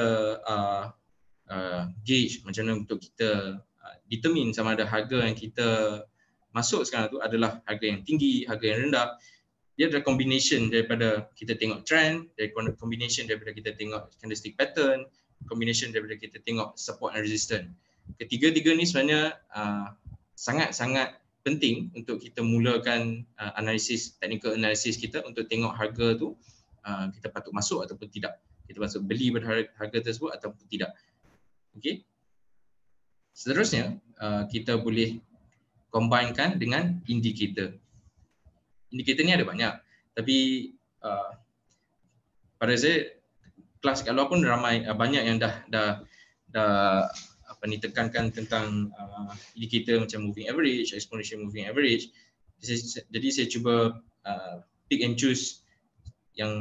gauge, macam mana untuk kita determine sama ada harga yang kita masuk sekarang tu adalah harga yang tinggi, harga yang rendah. Dia adalah combination daripada kita tengok trend, daripada combination daripada kita tengok candlestick pattern, combination daripada kita tengok support and resistance. Ketiga-tiga ni sebenarnya sangat-sangat penting untuk kita mulakan analisis, technical analysis kita untuk tengok harga tu kita patut masuk ataupun tidak. Kita patut beli pada harga tersebut ataupun tidak. Okey. Seterusnya kita boleh combinekan dengan indikator. Indikator ni ada banyak, tapi pada saya kelas kat luar pun ramai banyak yang dah tekankan tentang indikator macam moving average, exponential moving average. Jadi saya cuba pick and choose yang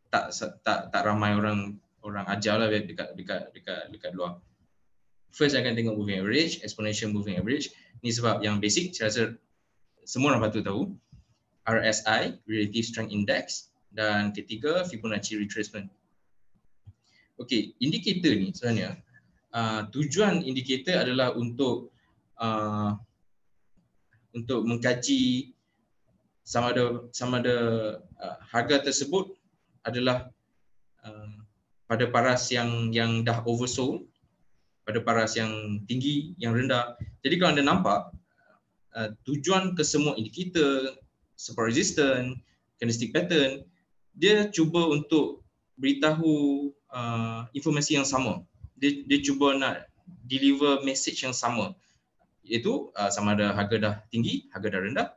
tak ramai orang ajar lah dekat luar. First saya akan tengok moving average, exponential moving average. Ni sebab yang basic, saya rasa semua orang patut tahu. RSI, Relative Strength Index, dan ketiga Fibonacci Retracement. Okey, indikator ni sebenarnya tujuan indikator adalah untuk mengkaji sama ada harga tersebut adalah pada paras yang dah oversold, pada paras yang tinggi, yang rendah. Jadi kalau anda nampak tujuan ke semua indikator, support resistance, candlestick pattern, dia cuba untuk beritahu informasi yang sama. Dia cuba nak deliver message yang sama, iaitu sama ada harga dah tinggi, harga dah rendah,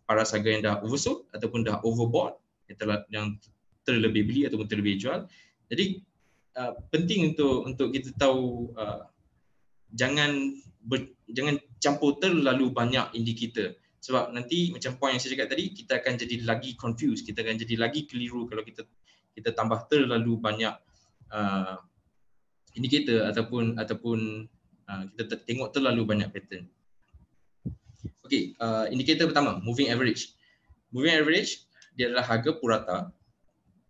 paras harga yang dah oversold ataupun dah overbought, yang terlebih beli ataupun terlebih jual. Jadi penting untuk kita tahu jangan campur terlalu banyak indikator, sebab nanti macam point yang saya cakap tadi, kita akan jadi lagi confused, kita akan jadi lagi keliru kalau kita tambah terlalu banyak indikator ataupun kita tengok terlalu banyak pattern. Okey, indikator pertama, moving average. Moving average dia adalah harga purata,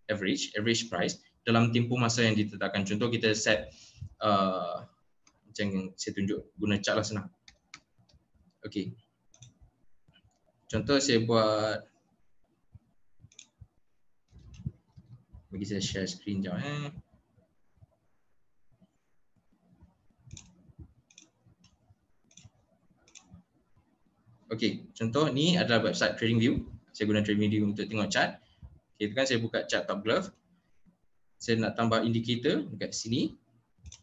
average price dalam tempoh masa yang ditetapkan. Contoh kita set macam yang saya tunjuk, guna chart lah senang. Okey. Contoh saya buat, bagi saya share screen jap . Okey, contoh ni adalah website TradingView. Saya guna TradingView untuk tengok chart. Okey, itu kan saya buka chart top glove. Saya nak tambah indikator dekat sini.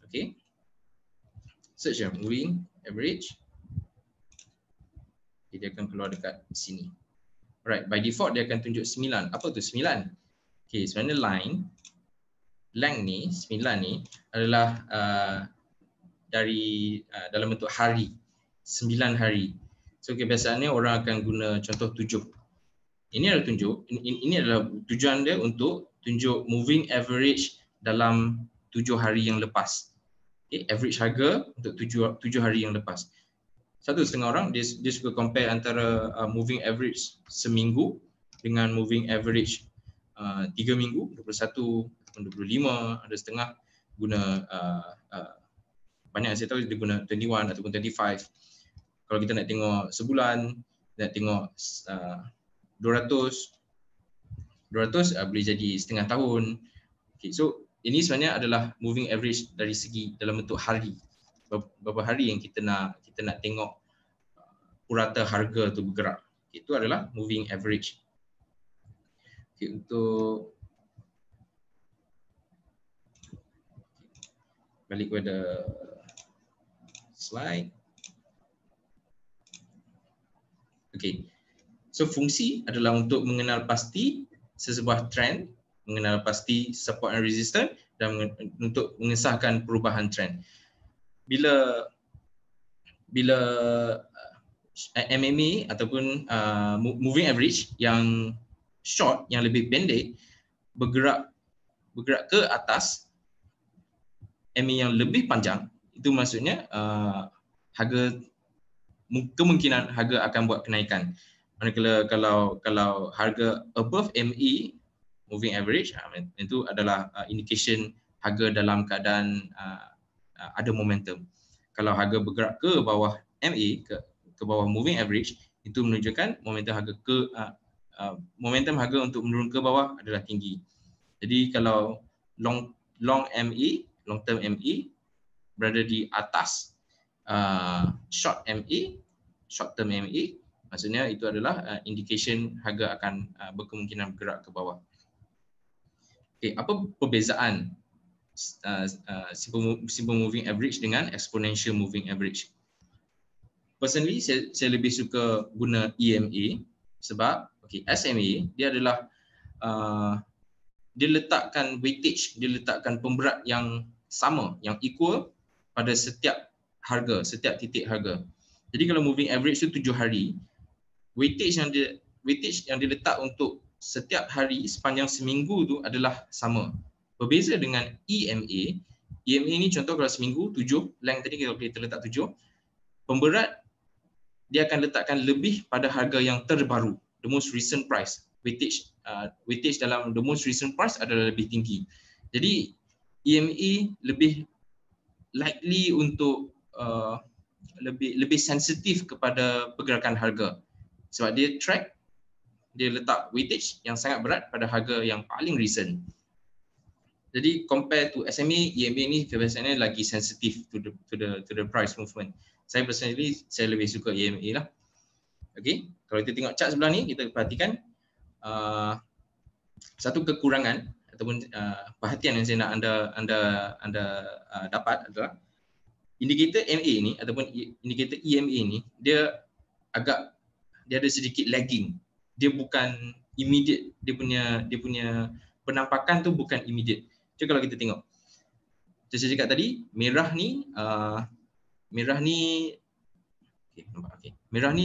Okey. Search je moving average. Okay, dia akan keluar dekat sini. Alright, by default dia akan tunjuk 9. Apa tu 9? Okey, sebenarnya length ni 9 ni adalah dari dalam bentuk hari. 9 hari. So kebiasaannya orang akan guna contoh 7. Ini adalah tujuan dia untuk tunjuk moving average dalam 7 hari yang lepas. Okay, average harga untuk 7 hari yang lepas. Satu setengah orang dia suka compare antara moving average seminggu dengan moving average 3 minggu, 21 ataupun 25, ada setengah guna banyak yang saya tahu dia guna 21 ataupun 35. Kalau kita nak tengok sebulan, nak tengok 200 boleh jadi setengah tahun. Okay, so ini sebenarnya adalah moving average dari segi dalam bentuk hari. Berapa hari yang kita nak tengok purata harga tu bergerak. Itu adalah moving average. Okay, untuk balik kepada slide. Okay, so fungsi adalah untuk mengenal pasti sesebuah trend, mengenal pasti support and resistance, dan untuk mengesahkan perubahan trend. Bila MMA ataupun moving average yang short, yang lebih pendek, bergerak ke atas, MA yang lebih panjang, itu maksudnya harga kemungkinan harga akan buat kenaikan. Manakala kalau harga above MA moving average, itu adalah indication harga dalam keadaan ada momentum. Kalau harga bergerak ke bawah MA, ke bawah moving average, itu menunjukkan momentum harga untuk menurun ke bawah adalah tinggi. Jadi kalau long MA, long term MA berada di atas short MA, short term MA, maksudnya itu adalah indication harga akan berkemungkinan bergerak ke bawah. Okay, apa perbezaan simple moving average dengan exponential moving average? Personally, saya lebih suka guna EMA sebab SMA dia adalah dia letakkan weightage, dia letakkan pemberat yang sama, yang equal pada setiap harga, setiap titik harga. Jadi kalau moving average itu 7 hari, weightage yang diletak untuk setiap hari sepanjang seminggu tu adalah sama. Berbeza dengan EMA. EMA ni contoh kalau seminggu 7, length tadi kalau kita letak 7, pemberat dia akan letakkan lebih pada harga yang terbaru, the most recent price. Weightage dalam the most recent price adalah lebih tinggi. Jadi EMA lebih likely untuk lebih sensitif kepada pergerakan harga sebab dia letak weightage yang sangat berat pada harga yang paling recent. Jadi compare to SMA, EMA ni biasanya lagi sensitif to the price movement. Saya personally saya lebih suka EMA lah. Okey, kalau kita tengok chart sebelah ni, kita perhatikan satu kekurangan ataupun perhatian yang saya nak anda dapat adalah indikator MA ni ataupun indikator EMA ni dia ada sedikit lagging. Dia bukan immediate, dia punya penampakan tu bukan immediate. Jadi kalau kita tengok, saya cakap tadi merah ni merah ni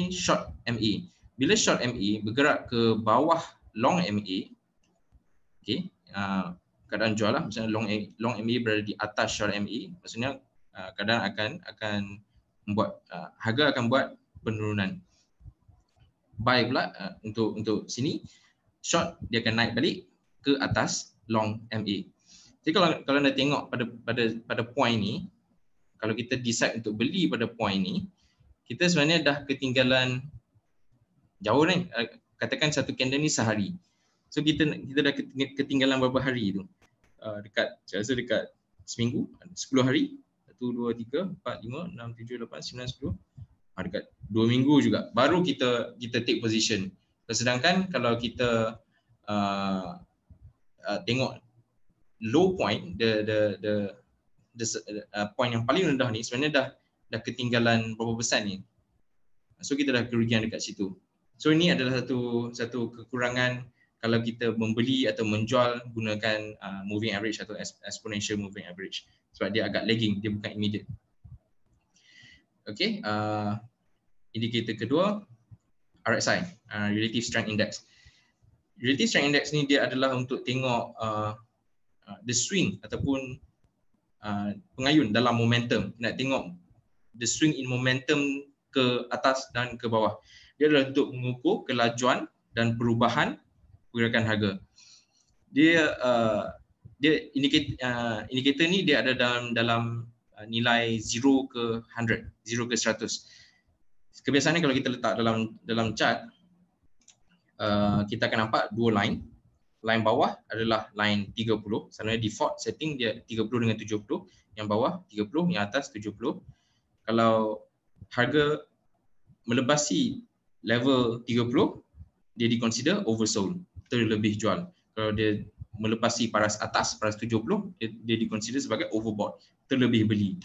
short MA. Bila short MA bergerak ke bawah long MA, keadaan jual lah, misalnya long MA berada di atas short MA, maksudnya keadaan akan membuat harga akan buat penurunan. Buy pula untuk sini, short dia akan naik balik ke atas long MA. Jadi kalau anda tengok pada point ni, kalau kita decide untuk beli pada point ni, kita sebenarnya dah ketinggalan jauh ni. Katakan satu candle ni sehari. So kita dah ketinggalan berapa hari tu? Saya rasa dekat seminggu, 10 hari. 1, 2, 3, 4, 5, 6, 7, 8, 9, 10. Dekat 2 minggu juga baru kita take position. Sedangkan kalau kita tengok low point, the point yang paling rendah ni sebenarnya dah ketinggalan berapa besar ni. So kita dah kerugian dekat situ. So ini adalah satu kekurangan kalau kita membeli atau menjual gunakan moving average atau exponential moving average sebab dia agak lagging, dia bukan immediate. Okey, indikator kedua RSI, Relative Strength Index. Relative Strength Index ni dia adalah untuk tengok the swing ataupun pengayun dalam momentum. Nak tengok the swing in momentum ke atas dan ke bawah. Dia adalah untuk mengukur kelajuan dan perubahan pergerakan harga. Dia indikator ni dia ada dalam nilai 0 ke 100, 0 ke 100. Kebiasaannya kalau kita letak dalam chart, kita akan nampak dua line. Line bawah adalah line 30. Selalunya default setting dia 30 dengan 70. Yang bawah 30, yang atas 70. Kalau harga melebasi level 30, dia diconsider oversold, terlebih jual. Kalau dia melepasi paras atas, paras 70, dia diconsider sebagai overbought, terlebih beli.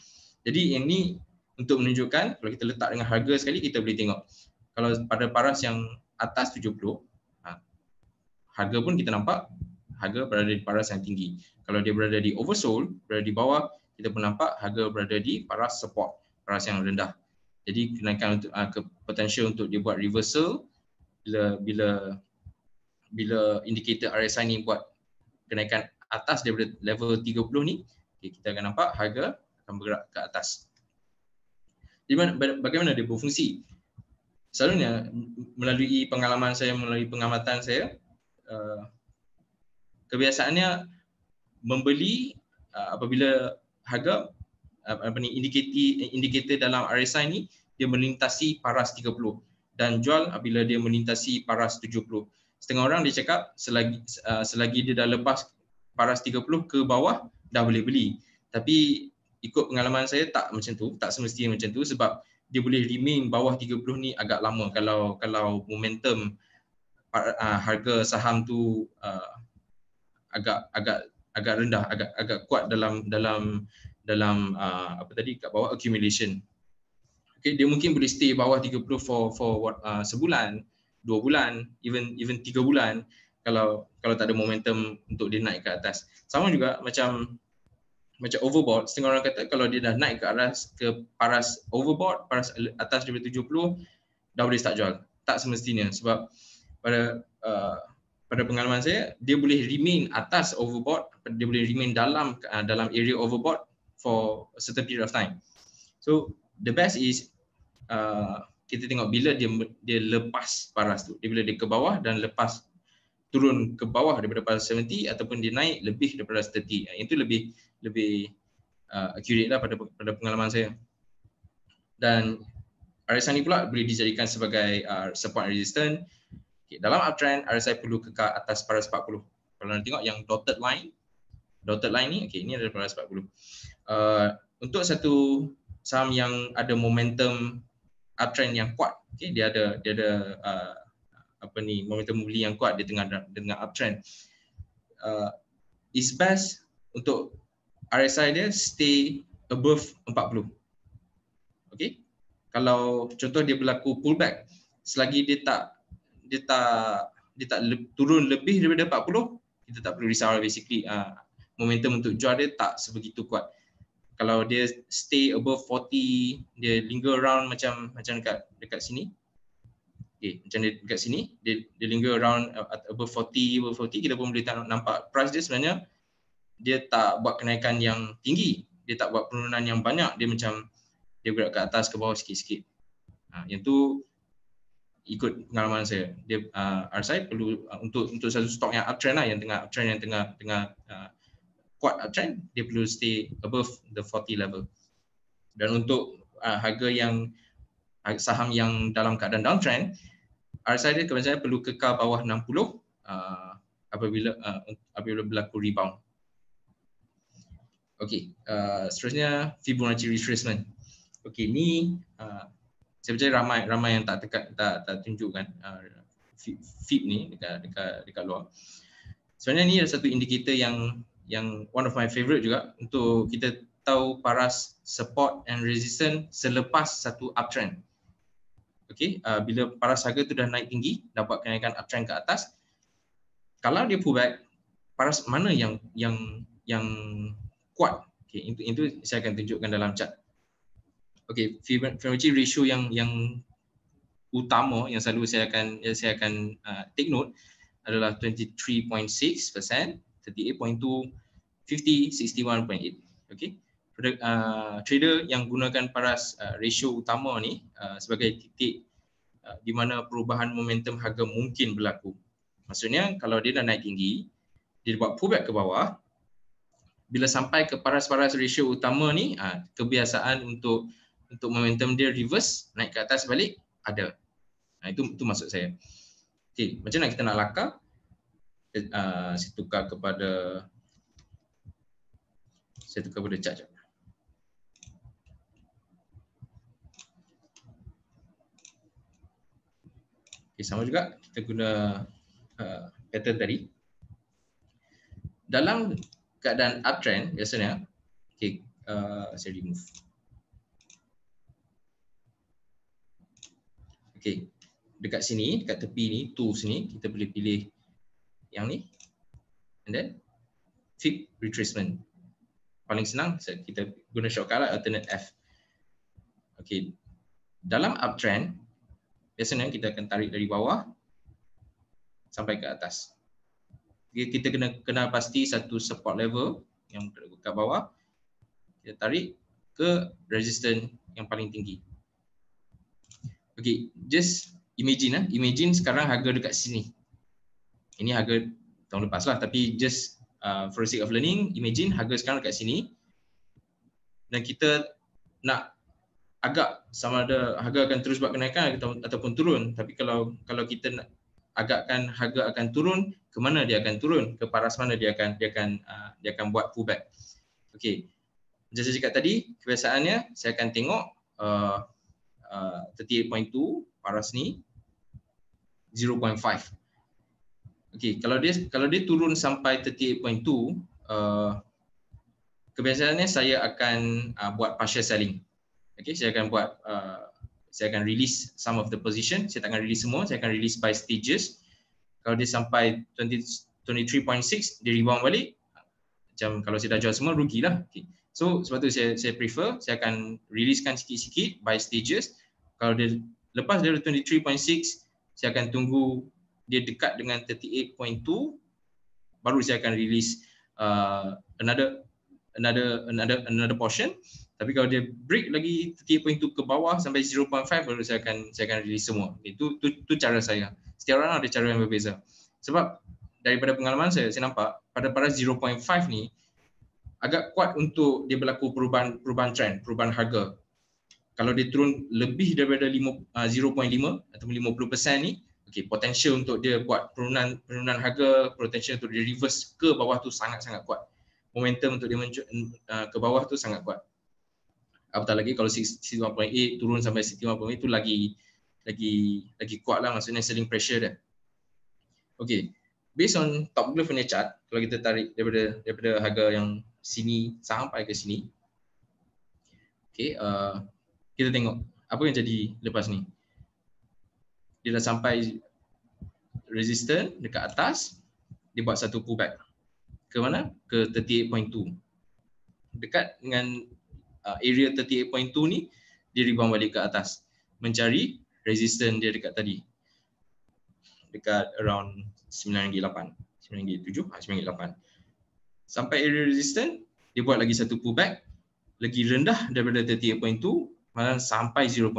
Jadi yang ni untuk menunjukkan kalau kita letak dengan harga sekali, kita boleh tengok. Kalau pada paras yang atas 70, harga pun kita nampak harga berada di paras yang tinggi. Kalau dia berada di oversold, berada di bawah, kita pun nampak harga berada di paras support, paras yang rendah. Jadi kenaikan untuk potensial untuk dia buat reversal bila indikator RSI ni buat kenaikan atas daripada level 30 ni, kita akan nampak harga akan bergerak ke atas. bagaimana dia berfungsi? Selalunya melalui pengalaman saya, melalui pengamatan saya, kebiasaannya membeli apabila harga indikator dalam RSI ni dia melintasi paras 30 dan jual apabila dia melintasi paras 70. Setengah orang dia cakap selagi dia dah lepas paras 30 ke bawah dah boleh beli. Tapi ikut pengalaman saya tak macam tu, tak semestinya macam tu sebab dia boleh remain bawah 30 ni agak lama kalau momentum harga saham tu agak rendah, agak kuat dalam apa tadi kat bawah accumulation. Okay, dia mungkin boleh stay bawah 30 for sebulan, 2 bulan, even 3 bulan kalau tak ada momentum untuk dia naik ke atas. Sama juga macam overbought, setengah orang kata kalau dia dah naik ke paras overbought, paras atas daripada 70 dah boleh start jual. Tak semestinya sebab pada pengalaman saya dia boleh remain atas overbought, dia boleh remain dalam area overbought for a certain period of time. So the best is kita tengok bila dia lepas paras tu, bila dia ke bawah dan lepas turun ke bawah daripada paras 70 ataupun dia naik lebih daripada 30. Itu lebih accurate lah pada pengalaman saya. Dan RSI ni pula boleh dijadikan sebagai support and resistance. Okay, dalam uptrend RSI perlu kekal atas paras 40. Kalau anda tengok yang dotted line ni, okay, ini adalah paras 40. Untuk satu saham yang ada momentum uptrend yang kuat, okay, dia ada momentum beli yang kuat di tengah uptrend. It's best untuk RSI dia stay above 40. Okay? Kalau contoh dia berlaku pullback, selagi dia tak turun lebih daripada 40, kita tak perlu risau basically. Momentum untuk jual dia tak sebegitu kuat. Kalau dia stay above 40, dia linger around macam dekat sini. Okay, macam dekat sini, dia linger around above 40, kita pun boleh nampak price dia sebenarnya dia tak buat kenaikan yang tinggi, dia tak buat penurunan yang banyak, dia macam dia bergerak ke atas ke bawah sikit-sikit. Yang tu ikut pengalaman saya. Dia RSI perlu untuk satu stok yang uptrend lah, yang tengah uptrend, yang tengah kuat uptrend, dia perlu stay above the 40 level. Dan untuk harga yang saham yang dalam keadaan downtrend, RSI dia kebanyakan perlu kekal bawah 60 apabila berlaku rebound. Okey, seterusnya Fibonacci retracement. Okey, ni saya percaya ramai yang tak tunjukkan Fib ni dekat luar. Sebenarnya ni adalah satu indikator yang one of my favorite juga untuk kita tahu paras support and resistance selepas satu uptrend. Okey, bila paras harga tu dah naik tinggi, dapat kenaikan uptrend ke atas, kalau dia pullback, paras mana yang kuat? Okey, itu saya akan tunjukkan dalam chart. Okey, Fibonacci ratio yang utama yang selalu saya akan take note adalah 23.6%, 38.2, 50, 61.8. Okey. Trader yang gunakan paras ratio utama ni sebagai titik di mana perubahan momentum harga mungkin berlaku. Maksudnya kalau dia dah naik tinggi, dia buat pullback ke bawah, bila sampai ke paras-paras ratio utama ni, kebiasaan untuk momentum dia reverse, naik ke atas balik, ada. Itu maksud saya. Okey, macam mana kita nak lakar? Saya tukar kepada chart. Okay, sama juga kita guna pattern tadi. Dalam keadaan uptrend biasanya, okay, saya remove. Okay, dekat sini, dekat tepi ni, tools ni, kita boleh pilih yang ni, and then Fib retracement. Paling senang kita guna shortcut lah, alternate F. Okay, dalam uptrend biasanya kita akan tarik dari bawah sampai ke atas. Kita kena pasti satu support level yang dekat bawah, kita tarik ke resistance yang paling tinggi. Okay, just imagine imagine sekarang harga dekat sini. Ini harga tahun lepas lah, tapi just for the sake of learning, imagine harga sekarang dekat sini dan kita nak agak sama ada harga akan terus buat kenaikan ataupun turun. Tapi kalau kita nak agakkan harga akan turun, ke mana dia akan turun, ke paras mana dia akan buat pullback. Okey. Macam saya cakap tadi, kebiasaannya saya akan tengok 38.2 paras ni 0.5. Okey, kalau dia turun sampai 38.2, kebiasaannya saya akan buat partial selling. Okey, saya akan release some of the position. Saya tak akan release semua, saya akan release by stages. Kalau dia sampai 23.6, dia rebound balik. Macam kalau saya dah jual semua, rugilah. Okay. So sebab tu saya prefer, saya akan releasekan sikit-sikit by stages. Kalau dia lepas dari 23.6, saya akan tunggu dia dekat dengan 38.2, baru saya akan release another portion. Tapi kalau dia break lagi 38.2 ke bawah sampai 0.5, baru saya akan release semua. Itu cara saya. Setiap orang ada cara yang berbeza. Sebab daripada pengalaman saya nampak pada 0.5 ni agak kuat untuk dia berlaku perubahan trend, perubahan harga. Kalau dia turun lebih daripada 0.5 atau 50% ni, okey, potential untuk dia buat penurunan harga, potential untuk dia reverse ke bawah tu sangat-sangat kuat. Momentum untuk dia ke bawah tu sangat kuat. Apatah lagi kalau 61.8 turun sampai 61.8 itu lagi kuat lah, maksudnya selling pressure dia. Okey, based on top glove punya chart, kalau kita tarik daripada harga yang sini sampai ke sini, okey, kita tengok apa yang jadi lepas ni. Dia dah sampai resistance dekat atas, dia buat satu pullback. Ke mana? Ke 38.2. Dekat dengan area 38.2 ni, dia rebound balik ke atas, mencari resistance dia dekat tadi, dekat around RM9.8, RM9.7, RM9.8. Sampai area resistance, dia buat lagi satu pullback, lagi rendah daripada 38.2, malah sampai 0.5.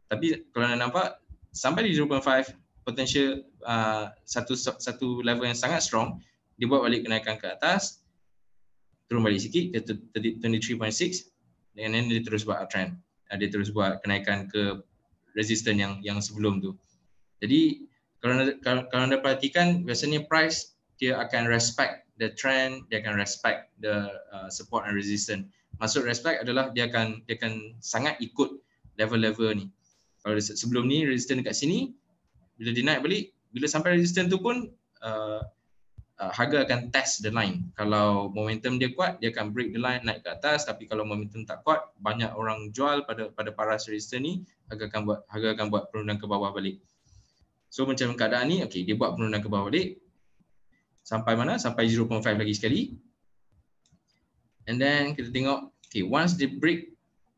Tapi kalau anda nampak, sampai di 0.5, potential satu level yang sangat strong, dia buat balik kenaikan ke atas, turun balik sikit ke 23.6, dan dia terus buat uptrend. Dia terus buat kenaikan ke resistance yang sebelum tu. Jadi kalau anda perhatikan, biasanya price dia akan respect the trend, dia akan respect the support and resistance. Maksud respect adalah dia akan sangat ikut level-level ni. Kalau sebelum ni resistance dekat sini, bila dia naik balik, bila sampai resistance tu pun harga akan test the line. Kalau momentum dia kuat, dia akan break the line naik ke atas. Tapi kalau momentum tak kuat, banyak orang jual pada paras resistance ni, harga akan buat penurunan ke bawah balik. So macam keadaan ni, okey, dia buat penurunan ke bawah balik. Sampai mana? Sampai 0.5 lagi sekali. And then kita tengok, okay, once dia break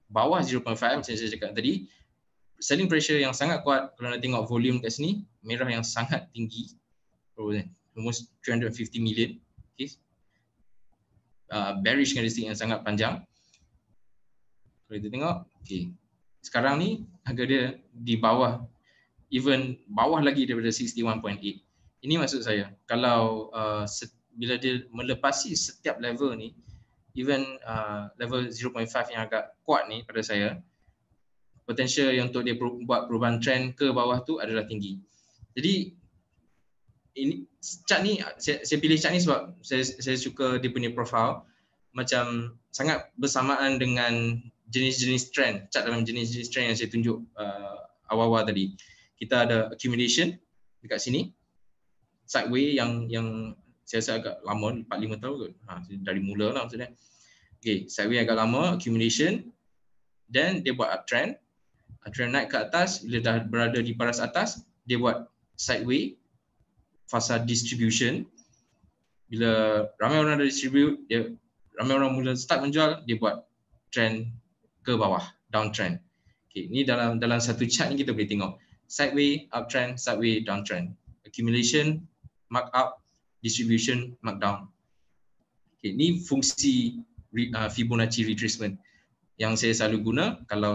bawah 0.5, macam saya cakap tadi, selling pressure yang sangat kuat. Kalau anda tengok volume kat sini, merah yang sangat tinggi, almost 350 million. Okay. Bearish candlestick yang sangat panjang. Kalau kita tengok, okay, sekarang ni harga dia di bawah, even bawah lagi daripada 61.8. Ini maksud saya, kalau bila dia melepasi setiap level ni, even level 0.5 yang agak kuat ni pada saya, potential yang untuk dia buat perubahan trend ke bawah tu adalah tinggi. Jadi ini chart ni, saya pilih chart ni sebab saya suka dia punya profile, macam sangat bersamaan dengan jenis-jenis trend, chart dalam jenis-jenis trend yang saya tunjuk awal-awal tadi. Kita ada accumulation dekat sini, sideway yang saya rasa agak lama, 4-5 tahun kot. Dari mula lah maksudnya. Okay, sideway agak lama, accumulation, then dia buat uptrend. Uptrend naik ke atas, bila dah berada di paras atas, dia buat sideway, fasa distribution. Bila ramai orang dah distribute, ramai orang mula start menjual, dia buat trend ke bawah, downtrend. Okay, ni dalam satu chart ni kita boleh tengok. Sideway, uptrend, sideway, downtrend. Accumulation, mark up, distribution, mark down. Okay, ni fungsi Fibonacci retracement yang saya selalu guna kalau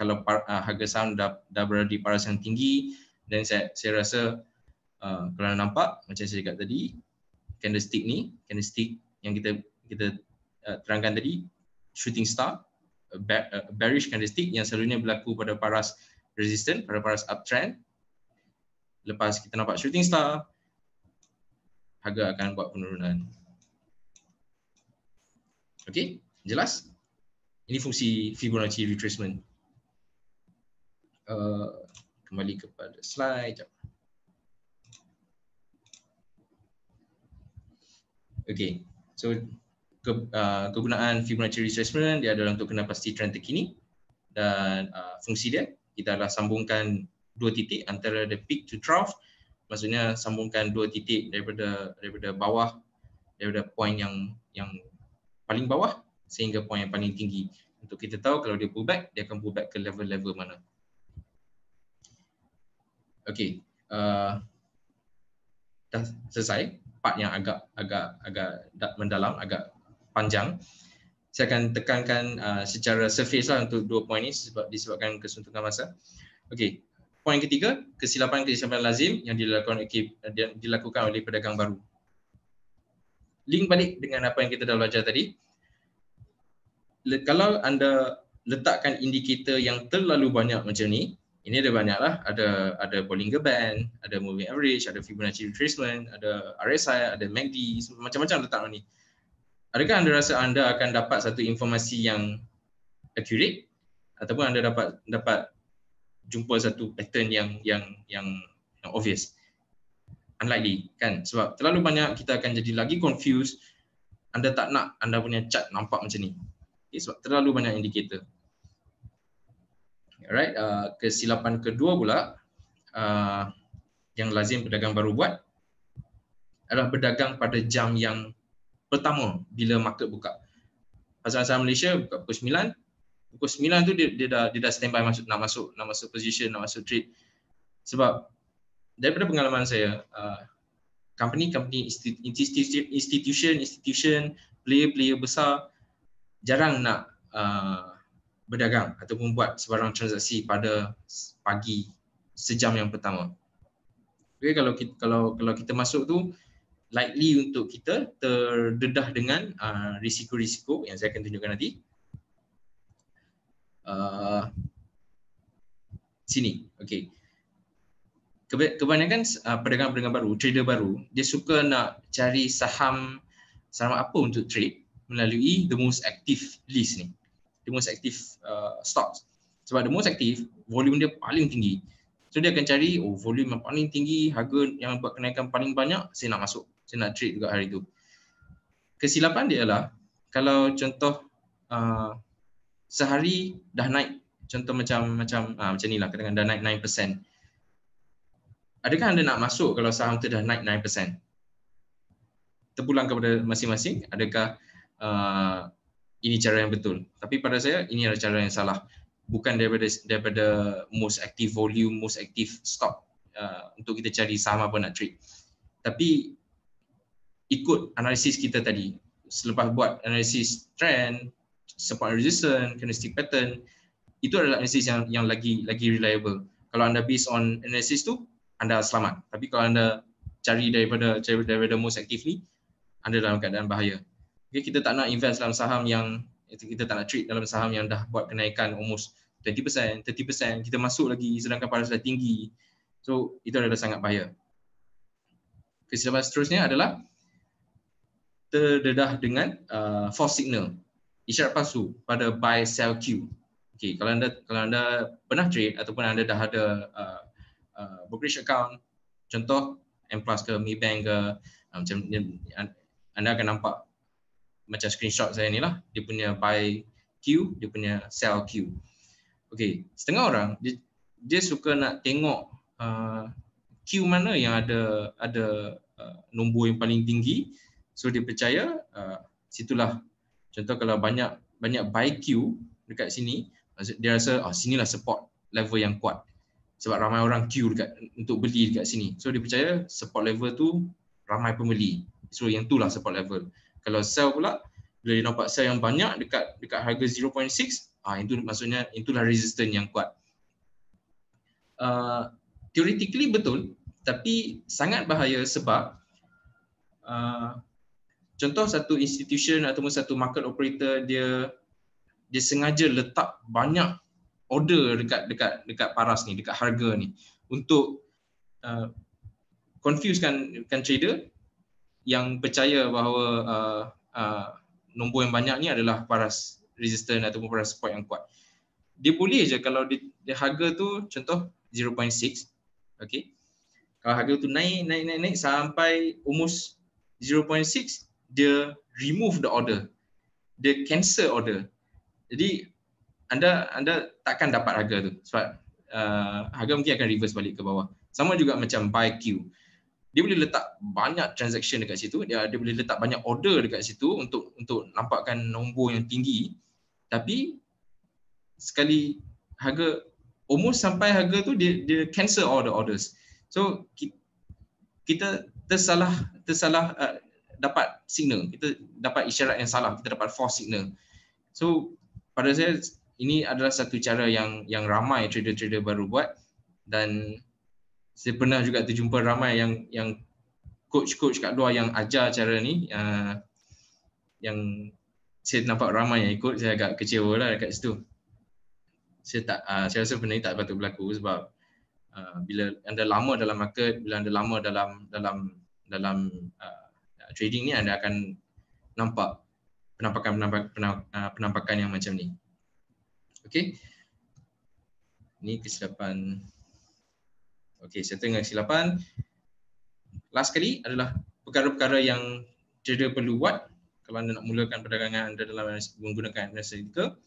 kalau harga saham dah berada di paras yang tinggi, dan saya rasa kalau anda nampak macam saya cakap tadi, candlestick yang kita terangkan tadi, shooting star, bearish candlestick yang selalunya berlaku pada paras resistance, pada paras uptrend. Lepas kita nampak shooting star, harga akan buat penurunan. Okey, jelas? Ini fungsi Fibonacci retracement. Kembali kepada slide. Okey, so kegunaan Fibonacci retracement dia adalah untuk kenal pasti trend terkini, dan fungsi dia kita adalah sambungkan dua titik antara the peak to trough, maksudnya sambungkan dua titik daripada bawah, daripada point yang paling bawah sehingga point yang paling tinggi, untuk kita tahu kalau dia pullback, dia akan pullback ke level-level mana. Okey, dah selesai part yang agak mendalam, agak panjang. Saya akan tekankan secara surface lah untuk dua point ini disebabkan kesuntukan masa. Okey, poin ketiga, kesilapan lazim yang dilakukan oleh pedagang baru. Link balik dengan apa yang kita dah belajar tadi. Kalau anda letakkan indikator yang terlalu banyak macam ni, ini ada banyak lah, ada Bollinger Band, ada Moving Average, ada Fibonacci Retracement, ada RSI, ada MACD, macam-macam letak ni. Adakah anda rasa anda akan dapat satu informasi yang accurate, ataupun anda dapat jumpa satu pattern yang obvious? Unlikely kan, sebab terlalu banyak kita akan jadi lagi confused. Anda tak nak anda punya chart nampak macam ni. Okay, sebab terlalu banyak indikator. Alright, kesilapan kedua pula yang lazim pedagang baru buat adalah berdagang pada jam yang pertama bila market buka. Pasaran saham Malaysia buka pukul 9. Pukul 9 tu dia dah standby nak masuk position, nak masuk trade. Sebab daripada pengalaman saya, company institution, player besar jarang nak berdagang ataupun buat sebarang transaksi pada pagi sejam yang pertama. Okay, kalau kita masuk tu, likely untuk kita terdedah dengan risiko-risiko yang saya akan tunjukkan nanti. Sini, okey. Kebanyakan pedagang-pedagang baru, trader baru, dia suka nak cari saham apa untuk trade melalui the most active list ni, the most active stocks. Sebab the most active, volume dia paling tinggi. So dia akan cari, volume yang paling tinggi, harga yang buat kenaikan paling banyak, saya nak masuk, saya nak trade juga hari tu. Kesilapan dia ialah, kalau contoh sehari dah naik, contoh macam ni lah, katakan dah naik 9%. Adakah anda nak masuk kalau saham tu dah naik 9%? Terpulang kepada masing-masing, adakah ini cara yang betul? Tapi pada saya, ini adalah cara yang salah. Bukan daripada most active volume, most active stock untuk kita cari saham apa nak trade. Tapi ikut analisis kita tadi, selepas buat analisis trend, support and resistance, candlestick pattern, itu adalah analisis yang lagi reliable. Kalau anda based on analisis tu, anda selamat. Tapi kalau anda cari daripada most active ni, anda dalam keadaan bahaya. Okay, kita tak nak invest dalam saham yang, kita tak nak trade dalam saham yang dah buat kenaikan almost 20%, 30%, kita masuk lagi sedangkan paras dah tinggi. So itu adalah sangat bahaya. Kesilapan seterusnya adalah terdedah dengan false signal, isyarat palsu pada buy sell queue. Okay, kalau anda pernah trade ataupun anda dah ada brokerage account, contoh M+ ke Maybank ke, macam anda akan nampak macam screenshot saya ni lah, dia punya buy queue, dia punya sell queue. Okay, setengah orang dia suka nak tengok queue mana yang ada nombor yang paling tinggi, so dia percaya situlah. Contoh kalau banyak buy queue dekat sini, dia rasa sinilah support level yang kuat. Sebab ramai orang queue untuk beli dekat sini. So dia percaya support level tu ramai pembeli. So yang itulah support level. Kalau sell pula, bila dia nampak sell yang banyak dekat harga 0.6, Itu maksudnya itulah resistance yang kuat. Theoretically betul, tapi sangat bahaya sebab contoh satu institution ataupun satu market operator dia sengaja letak banyak order dekat paras ni, dekat harga ni untuk confusekan trader yang percaya bahawa nombor yang banyak ni adalah paras resistance ataupun paras support yang kuat. Dia boleh je kalau dia harga tu contoh 0.6, okey. Kalau harga tu naik sampai almost 0.6, dia remove the order. Dia cancel order. Jadi anda takkan dapat harga tu sebab harga mungkin akan reverse balik ke bawah. Sama juga macam buy Q. Dia boleh letak banyak transaction dekat situ, dia boleh letak banyak order dekat situ untuk nampakkan nombor yang tinggi, tapi sekali harga almost sampai harga tu dia cancel all the orders. So kita tersalah dapat signal, kita dapat isyarat yang salah, kita dapat false signal. So pada saya ini adalah satu cara yang ramai trader-trader baru buat, dan saya pernah juga terjumpa ramai yang coach kat luar yang ajar cara ni, yang saya nampak ramai yang ikut. Saya agak kecewa lah dekat situ. Saya rasa benda ni tak patut berlaku sebab bila anda lama dalam market, bila anda lama dalam trading ni, anda akan nampak penampakan yang macam ni. Okey. Ni kesilapan. Okey, saya tengok kesilapan. Last kali adalah perkara-perkara yang trader perlu buat kalau anda nak mulakan perdagangan anda dalam menggunakan analytical.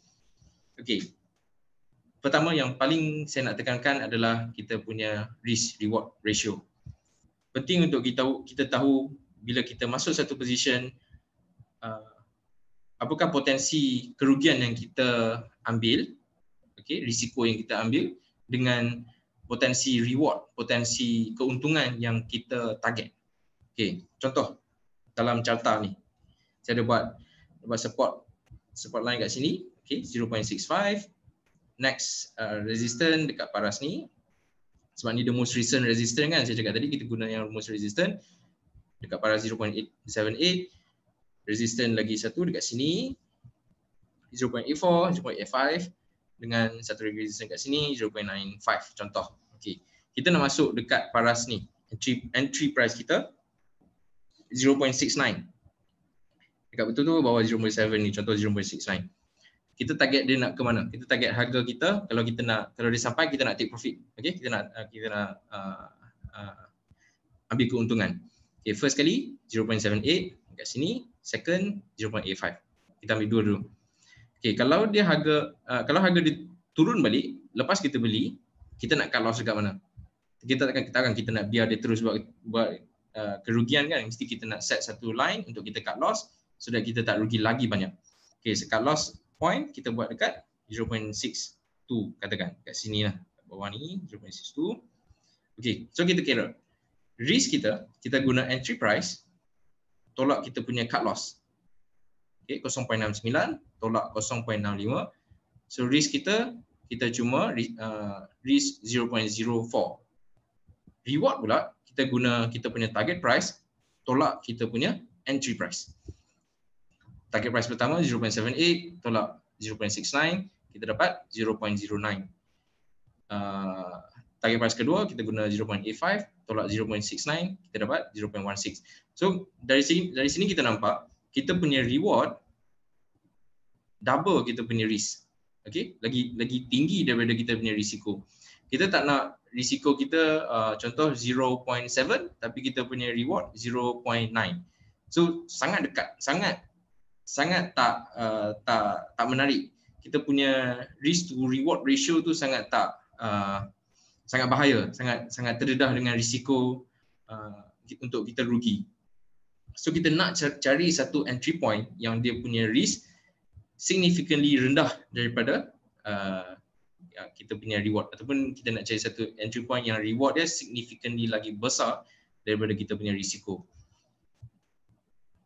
Okey. Pertama yang paling saya nak tekankan adalah kita punya risk reward ratio. Penting untuk kita tahu bila kita masuk satu position, apakah potensi kerugian yang kita ambil, okey, risiko yang kita ambil dengan potensi reward, potensi keuntungan yang kita target. Okey, contoh dalam carta ni, saya ada buat support line kat sini, okey, 0.65. Next resistance dekat paras ni, sebab ni the most recent resistance kan, saya cakap tadi kita guna yang most resistant dekat paras 0.878. Resistance lagi satu dekat sini 0.84, 0.85, dengan satu lagi resistance kat sini 0.95 contoh. Okey, kita nak masuk dekat paras ni, entry price kita 0.69. Dekat betul tu bawah 0.7 ni, contoh 0.69. Kita target dia nak ke mana? Kita target harga kita, kalau dia sampai kita nak take profit. Okey, kita nak ambil keuntungan. Okey, first kali 0.78 dekat sini, second 0.85. Kita ambil dua dulu. Okey, kalau harga dia turun balik lepas kita beli, kita nak cut loss dekat mana? Kita takkan kita nak biar dia terus buat kerugian kan? Mesti kita nak set satu line untuk kita cut loss so that kita tak rugi lagi banyak. Okey, cut loss point kita buat dekat 0.62 katakan kat sini lah, kat bawah ni 0.62. Okey, so kita kira risk kita guna entry price tolak kita punya cut loss. Okey, 0.69 tolak 0.65. So risk kita cuma risk 0.04. Reward pula kita guna kita punya target price tolak kita punya entry price. Target price pertama 0.78 tolak 0.69, kita dapat 0.09. Target price kedua kita guna 0.85 tolak 0.69, kita dapat 0.16. So dari sini kita nampak kita punya reward double kita punya risk. Okey, lagi tinggi daripada kita punya risiko. Kita tak nak risiko kita contoh 0.7 tapi kita punya reward 0.9. So sangat dekat, sangat tak menarik. Kita punya risk to reward ratio tu sangat bahaya, sangat terdedah dengan risiko untuk kita rugi. So kita nak cari satu entry point yang dia punya risk significantly rendah daripada kita punya reward, ataupun kita nak cari satu entry point yang reward dia significantly lagi besar daripada kita punya risiko.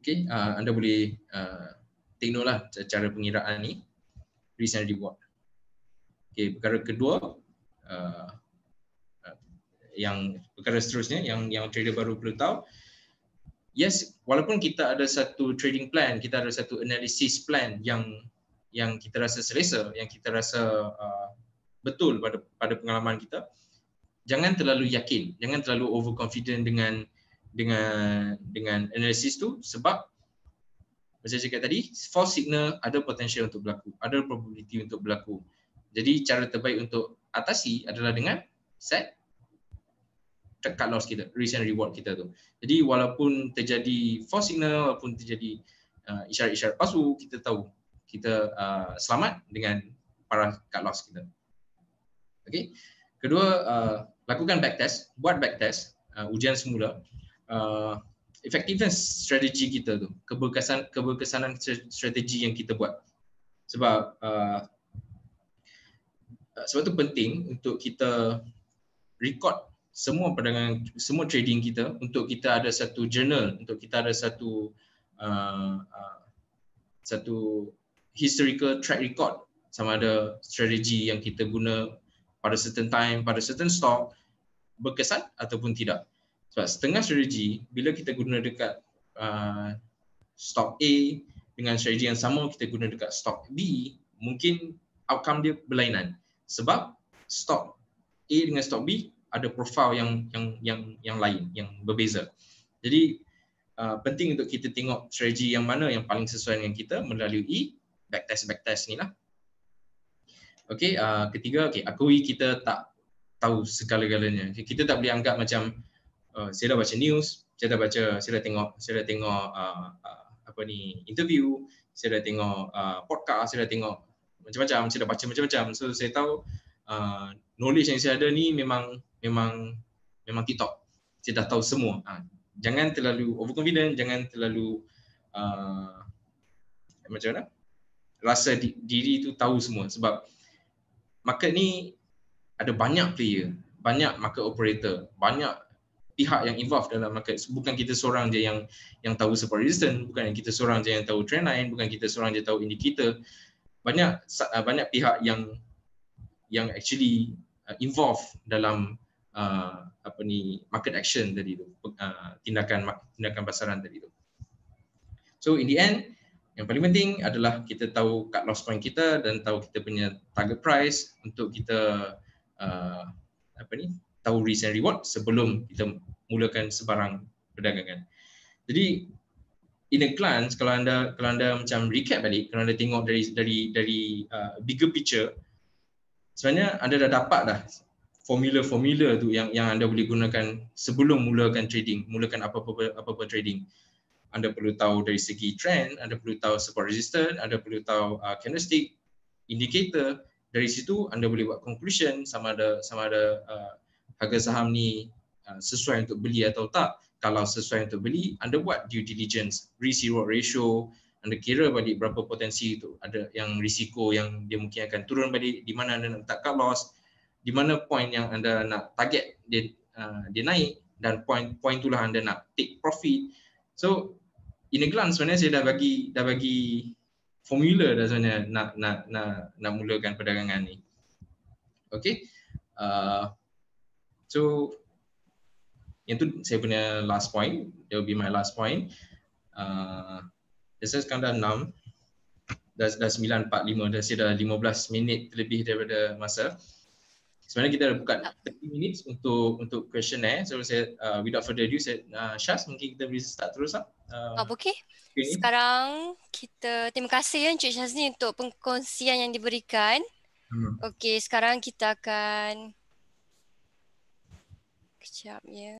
Okay, anda boleh take note lah cara pengiraan ni. risk and reward. Okay, perkara kedua, yang perkara seterusnya yang trader baru perlu tahu, yes, walaupun kita ada satu trading plan, kita ada satu analysis plan yang kita rasa selesa, yang kita rasa betul pada pengalaman kita, jangan terlalu yakin, jangan terlalu overconfident dengan analisis tu, sebab macam saya cakap tadi, false signal ada potential untuk berlaku, ada probability untuk berlaku. Jadi cara terbaik untuk atasi adalah dengan set cut loss kita, risk and reward kita tu. Jadi walaupun terjadi false signal, walaupun terjadi isyarat-isyarat palsu, kita tahu kita selamat dengan para cut loss kita. Okey. Kedua, lakukan backtest, buat backtest, ujian semula. Effectiveness strategi kita tu, keberkesanan strategi yang kita buat. Sebab tu penting untuk kita record semua perdagangan, semua trading kita, untuk kita ada satu journal, untuk kita ada satu historical track record, sama ada strategi yang kita guna pada certain time, pada certain stock berkesan ataupun tidak. Sebab setengah strategi bila kita guna dekat stock A dengan strategi yang sama kita guna dekat stock B, mungkin outcome dia berlainan. Sebab stock A dengan stock B ada profil yang lain, yang berbeza. Jadi penting untuk kita tengok strategi yang mana yang paling sesuai dengan kita melalui backtest ni lah. Okey, ketiga, akui kita tak tahu segala-galanya. Kita tak boleh anggap macam saya dah baca news, saya dah tengok interview, saya dah tengok podcast, saya dah tengok macam-macam, saya dah baca macam-macam. So saya tahu knowledge yang saya ada ni memang TikTok. Saya dah tahu semua. Jangan terlalu overconfident, jangan terlalu macam mana? Rasa diri tu tahu semua, sebab market ni ada banyak player, banyak market operator, banyak pihak yang involved dalam market. Bukan kita seorang je yang tahu support resistance, bukan kita seorang je yang tahu trend line, bukan kita seorang je tahu indikator. Banyak pihak yang actually involved dalam market action tadi tu, tindakan pasaran tadi tu. So in the end, yang paling penting adalah kita tahu cut loss point kita dan tahu kita punya target price untuk kita tahu risk and reward sebelum kita mulakan sebarang perdagangan. Jadi in a glance, kalau anda macam recap balik, kalau anda tengok dari bigger picture, sebenarnya anda dah dapat dah formula tu yang anda boleh gunakan sebelum mulakan apa-apa trading. Anda perlu tahu dari segi trend, anda perlu tahu support resistance, anda perlu tahu candlestick, indicator. Dari situ anda boleh buat conclusion sama ada harga saham ni sesuai untuk beli atau tak. Kalau sesuai untuk beli, anda buat due diligence, risk reward ratio, anda kira balik berapa potensi itu, ada yang risiko yang dia mungkin akan turun balik, di mana anda nak letak cut loss, di mana point yang anda nak target dia naik, dan point itulah anda nak take profit. So in a glance sebenarnya saya dah bagi formula dah sebenarnya nak mulakan perdagangan ni. Okay. So yang tu saya punya last point. That will be my last point. Saya sekarang dah 6, dah 9.45, dah saya dah 15 minit lebih daripada masa. Sebenarnya kita dah buka 30 minit untuk questionnaire. So saya without further ado, Syaz, mungkin kita boleh start terus lah. Okey. Sekarang kita terima kasih Encik Syazni untuk pengkongsian yang diberikan. Okey, sekarang kita akan kejap ya.